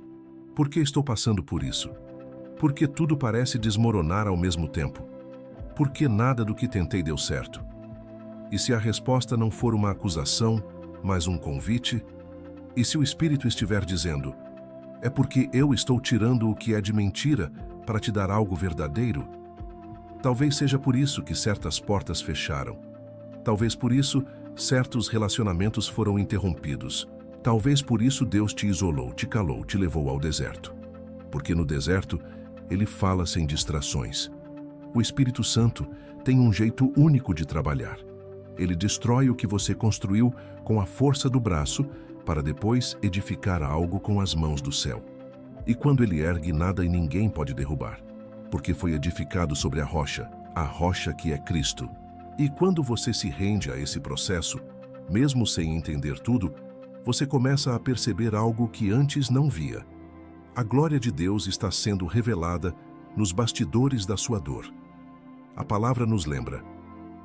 por que estou passando por isso? Por que tudo parece desmoronar ao mesmo tempo? Por que nada do que tentei deu certo? E se a resposta não for uma acusação, mas um convite? E se o Espírito estiver dizendo: é porque eu estou tirando o que é de mentira para te dar algo verdadeiro? Talvez seja por isso que certas portas fecharam. Talvez por isso certos relacionamentos foram interrompidos. Talvez por isso Deus te isolou, te calou, te levou ao deserto. Porque no deserto, Ele fala sem distrações. O Espírito Santo tem um jeito único de trabalhar. Ele destrói o que você construiu com a força do braço para depois edificar algo com as mãos do céu. E quando Ele ergue, nada e ninguém pode derrubar, porque foi edificado sobre a rocha que é Cristo. E quando você se rende a esse processo, mesmo sem entender tudo, você começa a perceber algo que antes não via. A glória de Deus está sendo revelada nos bastidores da sua dor. A palavra nos lembra: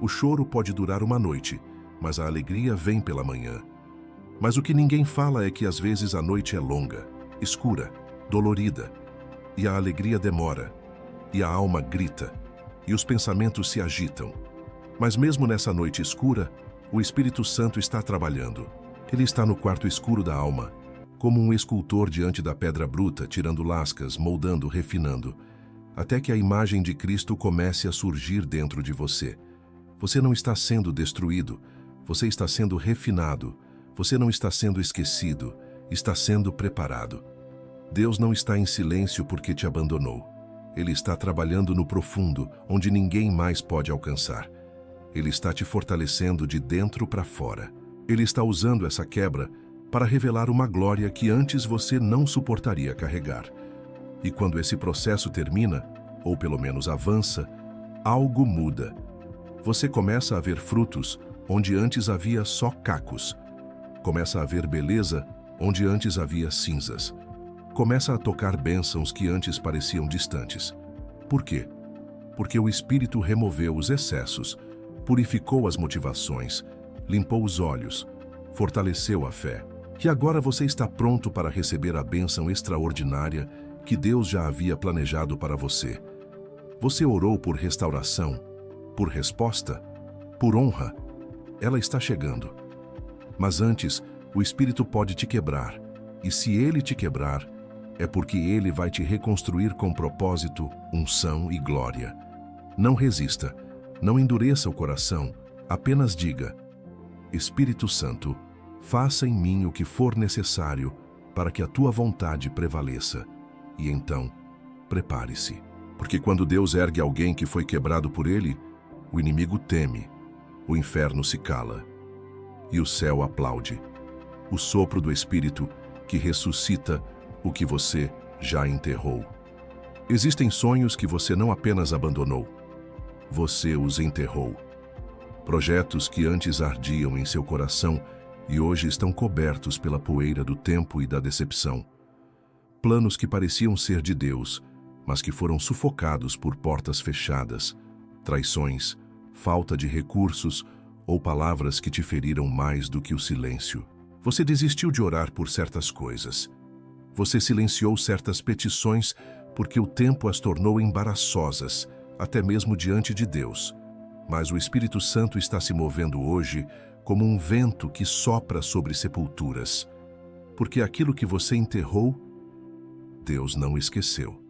o choro pode durar uma noite, mas a alegria vem pela manhã. Mas o que ninguém fala é que às vezes a noite é longa, escura, dolorida, e a alegria demora, e a alma grita, e os pensamentos se agitam. Mas mesmo nessa noite escura, o Espírito Santo está trabalhando. Ele está no quarto escuro da alma, como um escultor diante da pedra bruta, tirando lascas, moldando, refinando, até que a imagem de Cristo comece a surgir dentro de você. Você não está sendo destruído, você está sendo refinado, você não está sendo esquecido, está sendo preparado. Deus não está em silêncio porque te abandonou. Ele está trabalhando no profundo, onde ninguém mais pode alcançar. Ele está te fortalecendo de dentro para fora. Ele está usando essa quebra para revelar uma glória que antes você não suportaria carregar. E quando esse processo termina, ou pelo menos avança, algo muda. Você começa a ver frutos onde antes havia só cacos. Começa a ver beleza onde antes havia cinzas. Começa a tocar bênçãos que antes pareciam distantes. Por quê? Porque o Espírito removeu os excessos, purificou as motivações, limpou os olhos, fortaleceu a fé. E agora você está pronto para receber a bênção extraordinária que Deus já havia planejado para você. Você orou por restauração, por resposta, por honra. Ela está chegando. Mas antes, o Espírito pode te quebrar. E se ele te quebrar, é porque ele vai te reconstruir com propósito, unção e glória. Não resista, não endureça o coração, apenas diga: Espírito Santo, faça em mim o que for necessário para que a tua vontade prevaleça. E então, prepare-se. Porque quando Deus ergue alguém que foi quebrado por ele, o inimigo teme, o inferno se cala e o céu aplaude. O sopro do Espírito que ressuscita o que você já enterrou. Existem sonhos que você não apenas abandonou, você os enterrou. Projetos que antes ardiam em seu coração e hoje estão cobertos pela poeira do tempo e da decepção. Planos que pareciam ser de Deus, mas que foram sufocados por portas fechadas, traições, falta de recursos ou palavras que te feriram mais do que o silêncio. Você desistiu de orar por certas coisas. Você silenciou certas petições porque o tempo as tornou embaraçosas, até mesmo diante de Deus. Mas o Espírito Santo está se movendo hoje como um vento que sopra sobre sepulturas. Porque aquilo que você enterrou, Deus não esqueceu.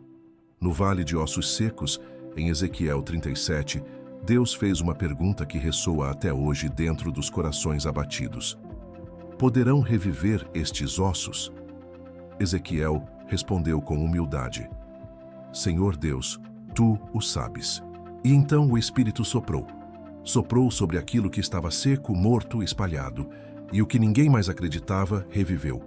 No Vale de Ossos Secos, em Ezequiel 37, Deus fez uma pergunta que ressoa até hoje dentro dos corações abatidos. Poderão reviver estes ossos? Ezequiel respondeu com humildade: Senhor Deus, tu o sabes. E então o Espírito soprou. Soprou sobre aquilo que estava seco, morto, espalhado, e o que ninguém mais acreditava reviveu.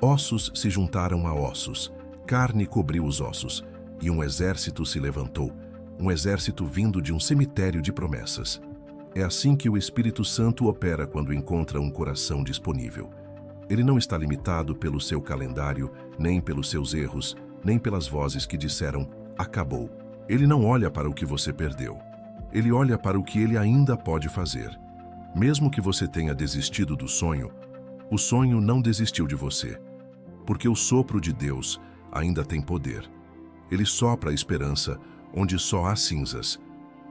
Ossos se juntaram a ossos, carne cobriu os ossos, e um exército se levantou, um exército vindo de um cemitério de promessas. É assim que o Espírito Santo opera quando encontra um coração disponível. Ele não está limitado pelo seu calendário, nem pelos seus erros, nem pelas vozes que disseram, acabou. Ele não olha para o que você perdeu. Ele olha para o que ele ainda pode fazer. Mesmo que você tenha desistido do sonho, o sonho não desistiu de você. Porque o sopro de Deus ainda tem poder. Ele sopra a esperança onde só há cinzas.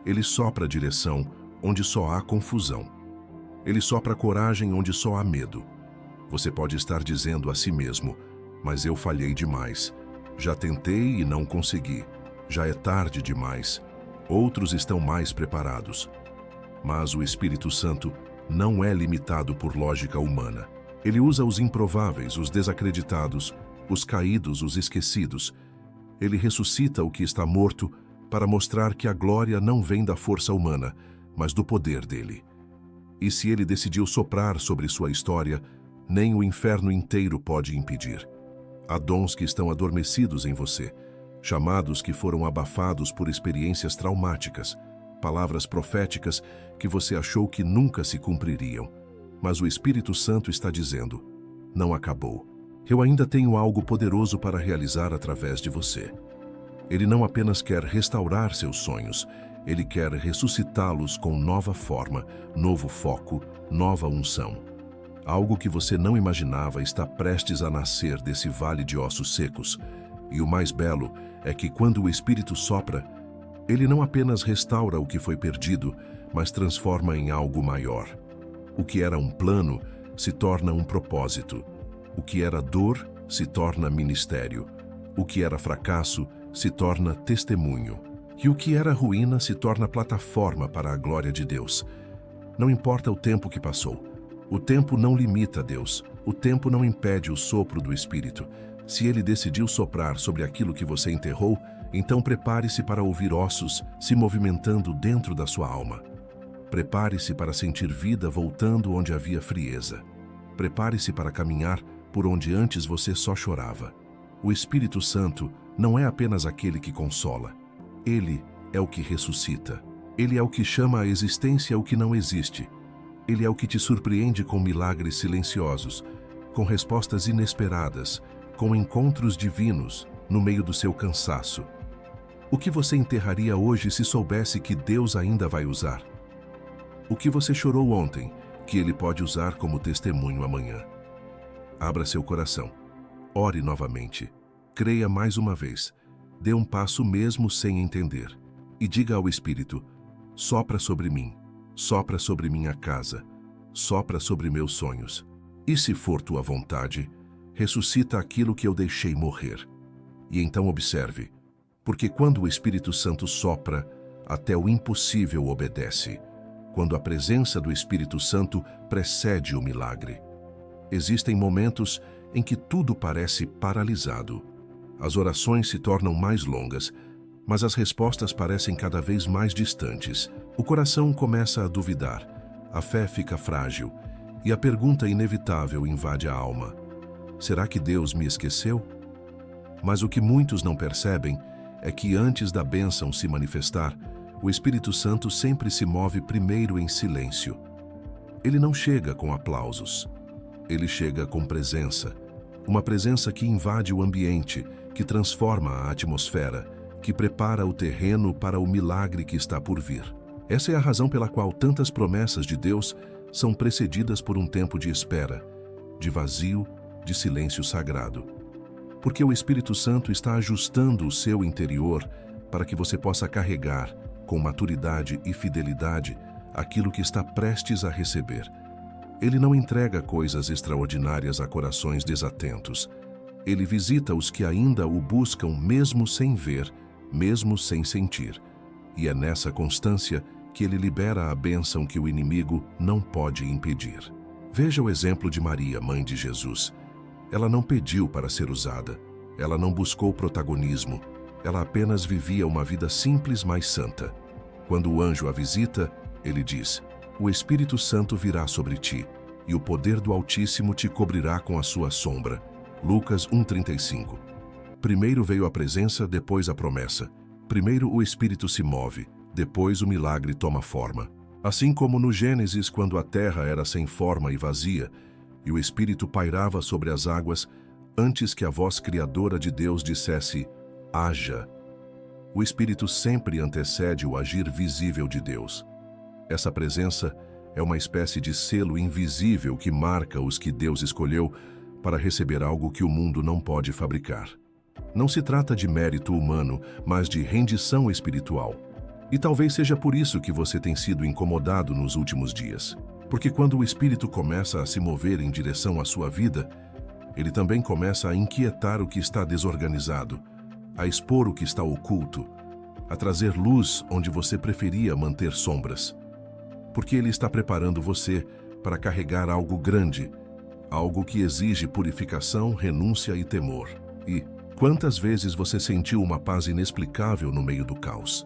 Ele sopra a direção onde só há confusão. Ele sopra a coragem onde só há medo. Você pode estar dizendo a si mesmo, mas eu falhei demais. Já tentei e não consegui. Já é tarde demais. Outros estão mais preparados. Mas o Espírito Santo não é limitado por lógica humana. Ele usa os improváveis, os desacreditados, os caídos, os esquecidos. Ele ressuscita o que está morto para mostrar que a glória não vem da força humana, mas do poder dele. E se ele decidiu soprar sobre sua história, nem o inferno inteiro pode impedir. Há dons que estão adormecidos em você, chamados que foram abafados por experiências traumáticas, palavras proféticas que você achou que nunca se cumpririam. Mas o Espírito Santo está dizendo, não acabou. Eu ainda tenho algo poderoso para realizar através de você. Ele não apenas quer restaurar seus sonhos, ele quer ressuscitá-los com nova forma, novo foco, nova unção. Algo que você não imaginava está prestes a nascer desse vale de ossos secos. E o mais belo é que quando o Espírito sopra, ele não apenas restaura o que foi perdido, mas transforma em algo maior. O que era um plano se torna um propósito. O que era dor se torna ministério. O que era fracasso se torna testemunho. E o que era ruína se torna plataforma para a glória de Deus. Não importa o tempo que passou. O tempo não limita Deus. O tempo não impede o sopro do Espírito. Se ele decidiu soprar sobre aquilo que você enterrou, então prepare-se para ouvir ossos se movimentando dentro da sua alma. Prepare-se para sentir vida voltando onde havia frieza. Prepare-se para caminhar por onde antes você só chorava. O Espírito Santo não é apenas aquele que consola. Ele é o que ressuscita. Ele é o que chama à existência o que não existe. Ele é o que te surpreende com milagres silenciosos, com respostas inesperadas, com encontros divinos no meio do seu cansaço. O que você enterraria hoje se soubesse que Deus ainda vai usar? O que você chorou ontem, que Ele pode usar como testemunho amanhã? Abra seu coração. Ore novamente. Creia mais uma vez. Dê um passo mesmo sem entender. E diga ao Espírito: sopra sobre mim, sopra sobre minha casa, sopra sobre meus sonhos. E se for tua vontade, ressuscita aquilo que eu deixei morrer. E então observe, porque quando o Espírito Santo sopra, até o impossível obedece. Quando a presença do Espírito Santo precede o milagre. Existem momentos em que tudo parece paralisado. As orações se tornam mais longas, mas as respostas parecem cada vez mais distantes. O coração começa a duvidar, a fé fica frágil e a pergunta inevitável invade a alma: será que Deus me esqueceu? Mas o que muitos não percebem é que antes da bênção se manifestar, o Espírito Santo sempre se move primeiro em silêncio. Ele não chega com aplausos. Ele chega com presença. Uma presença que invade o ambiente, que transforma a atmosfera, que prepara o terreno para o milagre que está por vir. Essa é a razão pela qual tantas promessas de Deus são precedidas por um tempo de espera, de vazio, de silêncio sagrado. Porque o Espírito Santo está ajustando o seu interior para que você possa carregar, com maturidade e fidelidade, aquilo que está prestes a receber. Ele não entrega coisas extraordinárias a corações desatentos. Ele visita os que ainda o buscam mesmo sem ver, mesmo sem sentir. E é nessa constância que ele libera a bênção que o inimigo não pode impedir. Veja o exemplo de Maria, mãe de Jesus. Ela não pediu para ser usada. Ela não buscou protagonismo. Ela apenas vivia uma vida simples, mas santa. Quando o anjo a visita, ele diz: o Espírito Santo virá sobre ti, e o poder do Altíssimo te cobrirá com a sua sombra. Lucas 1:35. Primeiro veio a presença, depois a promessa. Primeiro o Espírito se move, depois o milagre toma forma. Assim como no Gênesis, quando a terra era sem forma e vazia, e o Espírito pairava sobre as águas, antes que a voz criadora de Deus dissesse: haja. O Espírito sempre antecede o agir visível de Deus. Essa presença é uma espécie de selo invisível que marca os que Deus escolheu para receber algo que o mundo não pode fabricar. Não se trata de mérito humano, mas de rendição espiritual. E talvez seja por isso que você tem sido incomodado nos últimos dias. Porque quando o Espírito começa a se mover em direção à sua vida, ele também começa a inquietar o que está desorganizado, a expor o que está oculto, a trazer luz onde você preferia manter sombras. Porque ele está preparando você para carregar algo grande, algo que exige purificação, renúncia e temor. E quantas vezes você sentiu uma paz inexplicável no meio do caos?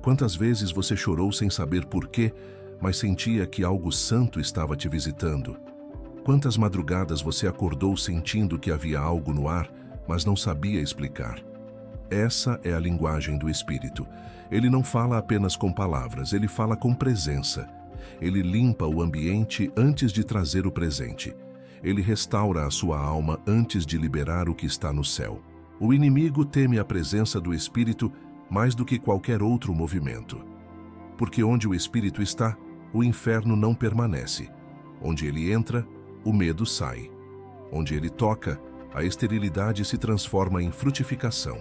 Quantas vezes você chorou sem saber porquê, mas sentia que algo santo estava te visitando? Quantas madrugadas você acordou sentindo que havia algo no ar, mas não sabia explicar? Essa é a linguagem do Espírito. Ele não fala apenas com palavras, ele fala com presença. Ele limpa o ambiente antes de trazer o presente. Ele restaura a sua alma antes de liberar o que está no céu. O inimigo teme a presença do Espírito mais do que qualquer outro movimento. Porque onde o Espírito está, o inferno não permanece. Onde ele entra, o medo sai. Onde ele toca, a esterilidade se transforma em frutificação.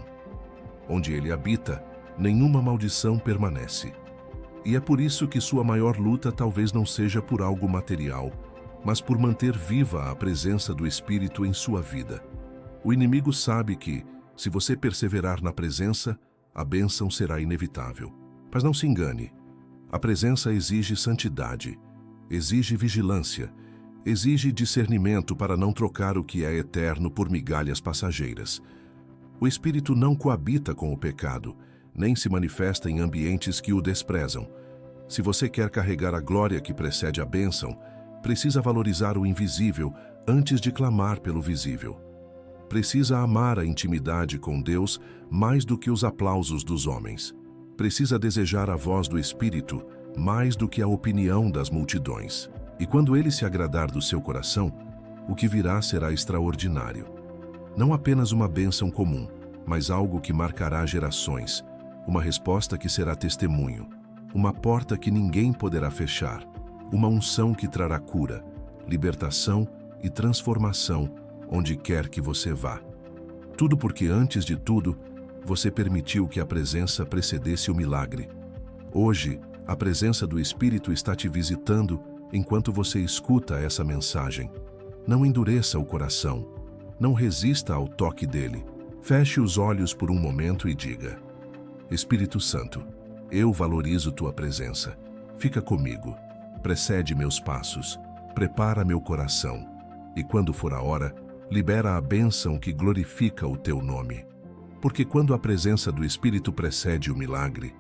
Onde ele habita, nenhuma maldição permanece. E é por isso que sua maior luta talvez não seja por algo material, mas por manter viva a presença do Espírito em sua vida. O inimigo sabe que, se você perseverar na presença, a bênção será inevitável. Mas não se engane. A presença exige santidade, exige vigilância, exige discernimento para não trocar o que é eterno por migalhas passageiras. O Espírito não coabita com o pecado, nem se manifesta em ambientes que o desprezam. Se você quer carregar a glória que precede a bênção, precisa valorizar o invisível antes de clamar pelo visível. Precisa amar a intimidade com Deus mais do que os aplausos dos homens. Precisa desejar a voz do Espírito mais do que a opinião das multidões. E quando ele se agradar do seu coração, o que virá será extraordinário. Não apenas uma bênção comum, mas algo que marcará gerações, uma resposta que será testemunho, uma porta que ninguém poderá fechar, uma unção que trará cura, libertação e transformação onde quer que você vá. Tudo porque, antes de tudo, você permitiu que a presença precedesse o milagre. Hoje, a presença do Espírito está te visitando enquanto você escuta essa mensagem. Não endureça o coração. Não resista ao toque dele. Feche os olhos por um momento e diga: Espírito Santo, eu valorizo tua presença. Fica comigo. Precede meus passos. Prepara meu coração. E quando for a hora, libera a bênção que glorifica o teu nome. Porque quando a presença do Espírito precede o milagre,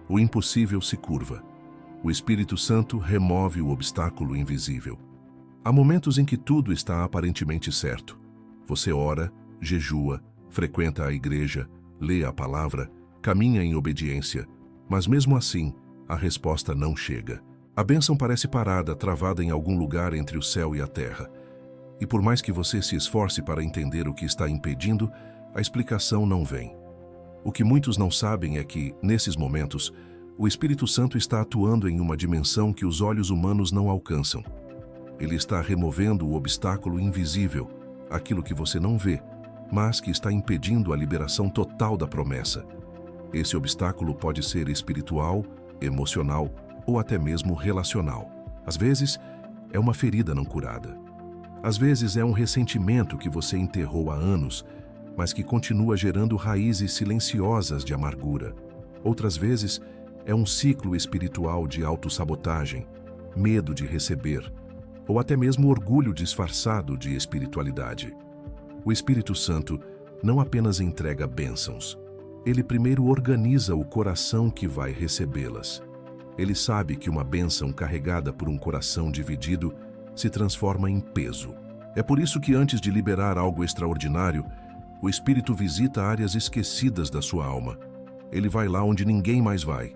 o impossível se curva. O Espírito Santo remove o obstáculo invisível. Há momentos em que tudo está aparentemente certo. Você ora, jejua, frequenta a igreja, lê a palavra, caminha em obediência, mas mesmo assim, a resposta não chega. A bênção parece parada, travada em algum lugar entre o céu e a terra. E por mais que você se esforce para entender o que está impedindo, a explicação não vem. O que muitos não sabem é que, nesses momentos, o Espírito Santo está atuando em uma dimensão que os olhos humanos não alcançam. Ele está removendo o obstáculo invisível, aquilo que você não vê, mas que está impedindo a liberação total da promessa. Esse obstáculo pode ser espiritual, emocional ou até mesmo relacional. Às vezes, é uma ferida não curada. Às vezes, é um ressentimento que você enterrou há anos, mas que continua gerando raízes silenciosas de amargura. Outras vezes, é um ciclo espiritual de autossabotagem, medo de receber, ou até mesmo orgulho disfarçado de espiritualidade. O Espírito Santo não apenas entrega bênçãos, ele primeiro organiza o coração que vai recebê-las. Ele sabe que uma bênção carregada por um coração dividido se transforma em peso. É por isso que, antes de liberar algo extraordinário, o Espírito visita áreas esquecidas da sua alma. Ele vai lá onde ninguém mais vai.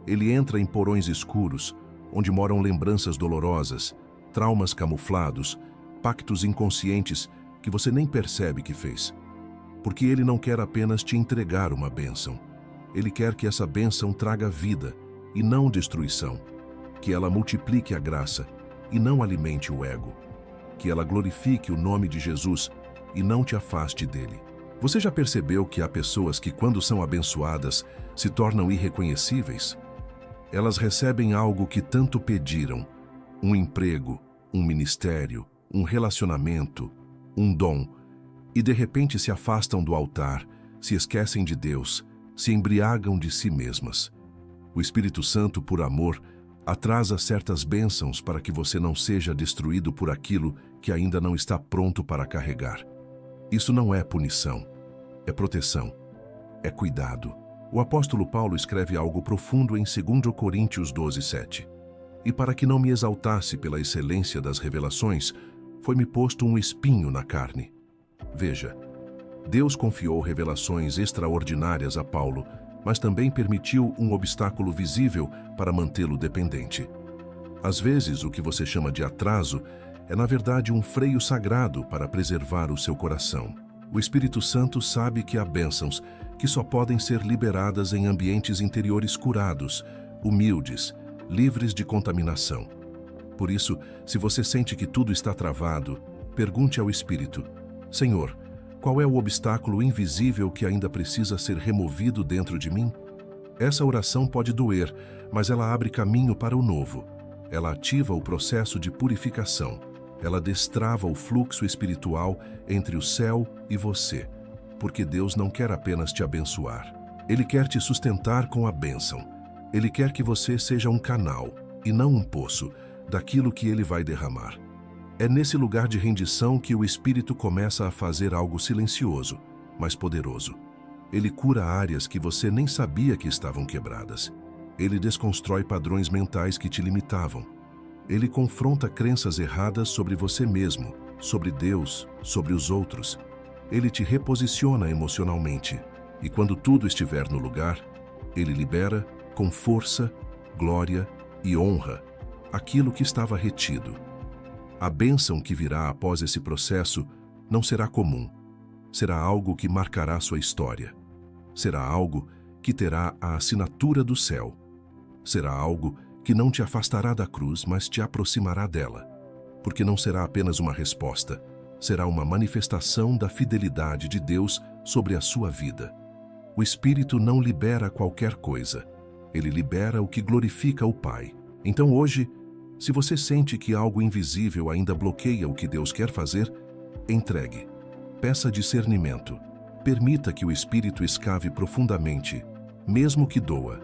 Ele entra em porões escuros, onde moram lembranças dolorosas, traumas camuflados, pactos inconscientes que você nem percebe que fez. Porque ele não quer apenas te entregar uma bênção. Ele quer que essa bênção traga vida e não destruição. Que ela multiplique a graça e não alimente o ego. Que ela glorifique o nome de Jesus e não te afaste dele. Você já percebeu que há pessoas que, quando são abençoadas, se tornam irreconhecíveis? Elas recebem algo que tanto pediram: um emprego, um ministério, um relacionamento, um dom, e de repente se afastam do altar, se esquecem de Deus, se embriagam de si mesmas. O Espírito Santo, por amor, atrasa certas bênçãos para que você não seja destruído por aquilo que ainda não está pronto para carregar. Isso não é punição, é proteção, é cuidado. O apóstolo Paulo escreve algo profundo em 2 Coríntios 12:7. E para que não me exaltasse pela excelência das revelações, foi-me posto um espinho na carne. Veja, Deus confiou revelações extraordinárias a Paulo, mas também permitiu um obstáculo visível para mantê-lo dependente. Às vezes, o que você chama de atraso é, na verdade, um freio sagrado para preservar o seu coração. O Espírito Santo sabe que há bênçãos que só podem ser liberadas em ambientes interiores curados, humildes, livres de contaminação. Por isso, se você sente que tudo está travado, pergunte ao Espírito: Senhor, qual é o obstáculo invisível que ainda precisa ser removido dentro de mim? Essa oração pode doer, mas ela abre caminho para o novo. Ela ativa o processo de purificação. Ela destrava o fluxo espiritual entre o céu e você. Porque Deus não quer apenas te abençoar. Ele quer te sustentar com a bênção. Ele quer que você seja um canal, e não um poço, daquilo que Ele vai derramar. É nesse lugar de rendição que o Espírito começa a fazer algo silencioso, mas poderoso. Ele cura áreas que você nem sabia que estavam quebradas. Ele desconstrói padrões mentais que te limitavam. Ele confronta crenças erradas sobre você mesmo, sobre Deus, sobre os outros. Ele te reposiciona emocionalmente. E quando tudo estiver no lugar, Ele libera, com força, glória e honra, aquilo que estava retido. A bênção que virá após esse processo não será comum. Será algo que marcará sua história. Será algo que terá a assinatura do céu. Será algo que não te afastará da cruz, mas te aproximará dela. Porque não será apenas uma resposta, será uma manifestação da fidelidade de Deus sobre a sua vida. O Espírito não libera qualquer coisa. Ele libera o que glorifica o Pai. Então hoje, se você sente que algo invisível ainda bloqueia o que Deus quer fazer, entregue. Peça discernimento. Permita que o Espírito escave profundamente, mesmo que doa.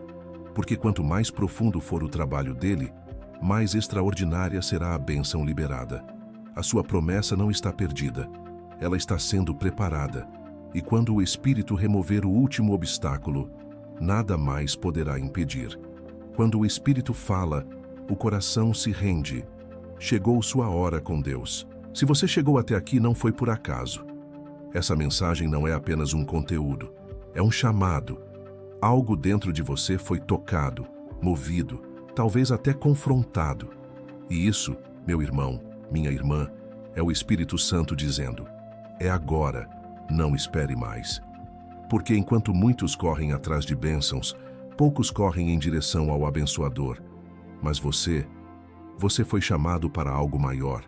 Porque quanto mais profundo for o trabalho dele, mais extraordinária será a bênção liberada. A sua promessa não está perdida. Ela está sendo preparada. E quando o Espírito remover o último obstáculo, nada mais poderá impedir. Quando o Espírito fala, o coração se rende. Chegou sua hora com Deus. Se você chegou até aqui, não foi por acaso. Essa mensagem não é apenas um conteúdo. É um chamado. Algo dentro de você foi tocado, movido, talvez até confrontado. E isso, meu irmão, minha irmã, é o Espírito Santo dizendo: é agora, não espere mais. Porque enquanto muitos correm atrás de bênçãos, poucos correm em direção ao abençoador. Mas você foi chamado para algo maior.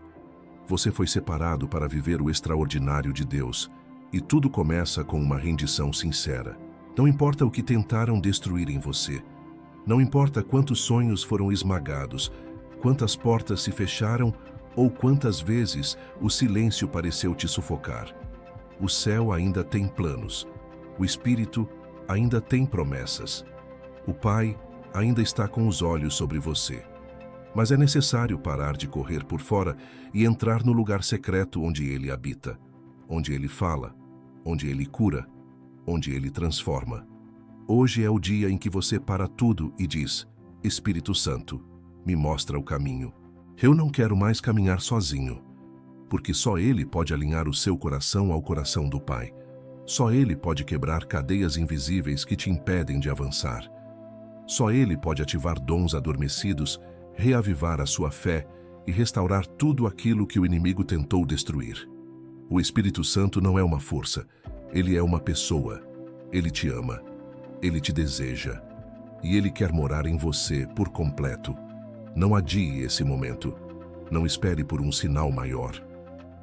Você foi separado para viver o extraordinário de Deus. E tudo começa com uma rendição sincera. Não importa o que tentaram destruir em você. Não importa quantos sonhos foram esmagados, quantas portas se fecharam ou quantas vezes o silêncio pareceu te sufocar. O céu ainda tem planos. O Espírito ainda tem promessas. O Pai ainda está com os olhos sobre você. Mas é necessário parar de correr por fora e entrar no lugar secreto onde Ele habita, onde Ele fala, onde Ele cura, onde Ele transforma. Hoje é o dia em que você para tudo e diz: Espírito Santo, me mostra o caminho. Eu não quero mais caminhar sozinho, porque só Ele pode alinhar o seu coração ao coração do Pai. Só Ele pode quebrar cadeias invisíveis que te impedem de avançar. Só Ele pode ativar dons adormecidos, reavivar a sua fé e restaurar tudo aquilo que o inimigo tentou destruir. O Espírito Santo não é uma força, Ele é uma pessoa. Ele te ama, Ele te deseja e Ele quer morar em você por completo. Não adie esse momento. Não espere por um sinal maior.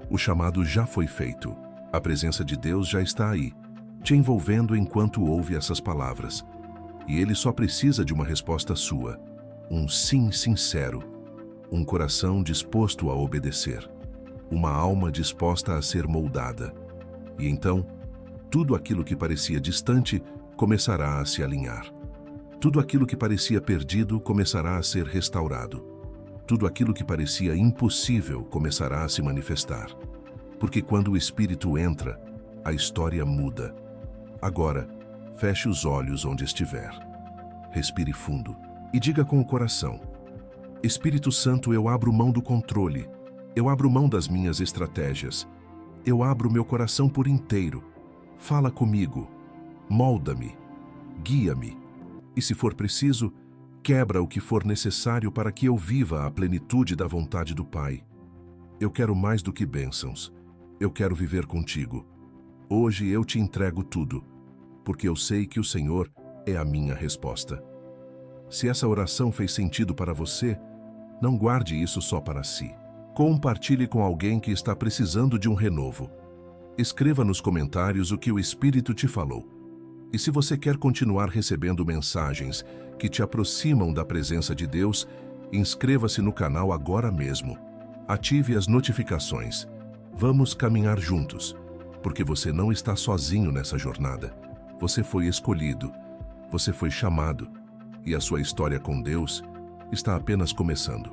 O chamado já foi feito. A presença de Deus já está aí, te envolvendo enquanto ouve essas palavras. E Ele só precisa de uma resposta sua. Um sim sincero. Um coração disposto a obedecer. Uma alma disposta a ser moldada. E então, tudo aquilo que parecia distante começará a se alinhar. Tudo aquilo que parecia perdido começará a ser restaurado. Tudo aquilo que parecia impossível começará a se manifestar. Porque quando o Espírito entra, a história muda. Agora, feche os olhos onde estiver. Respire fundo e diga com o coração: Espírito Santo, eu abro mão do controle. Eu abro mão das minhas estratégias. Eu abro meu coração por inteiro. Fala comigo. Molda-me. Guia-me. E se for preciso, quebra o que for necessário para que eu viva a plenitude da vontade do Pai. Eu quero mais do que bênçãos. Eu quero viver contigo. Hoje eu te entrego tudo, porque eu sei que o Senhor é a minha resposta. Se essa oração fez sentido para você, não guarde isso só para si. Compartilhe com alguém que está precisando de um renovo. Escreva nos comentários o que o Espírito te falou. E se você quer continuar recebendo mensagens que te aproximam da presença de Deus, inscreva-se no canal agora mesmo. Ative as notificações. Vamos caminhar juntos, porque você não está sozinho nessa jornada. Você foi escolhido, você foi chamado, e a sua história com Deus está apenas começando.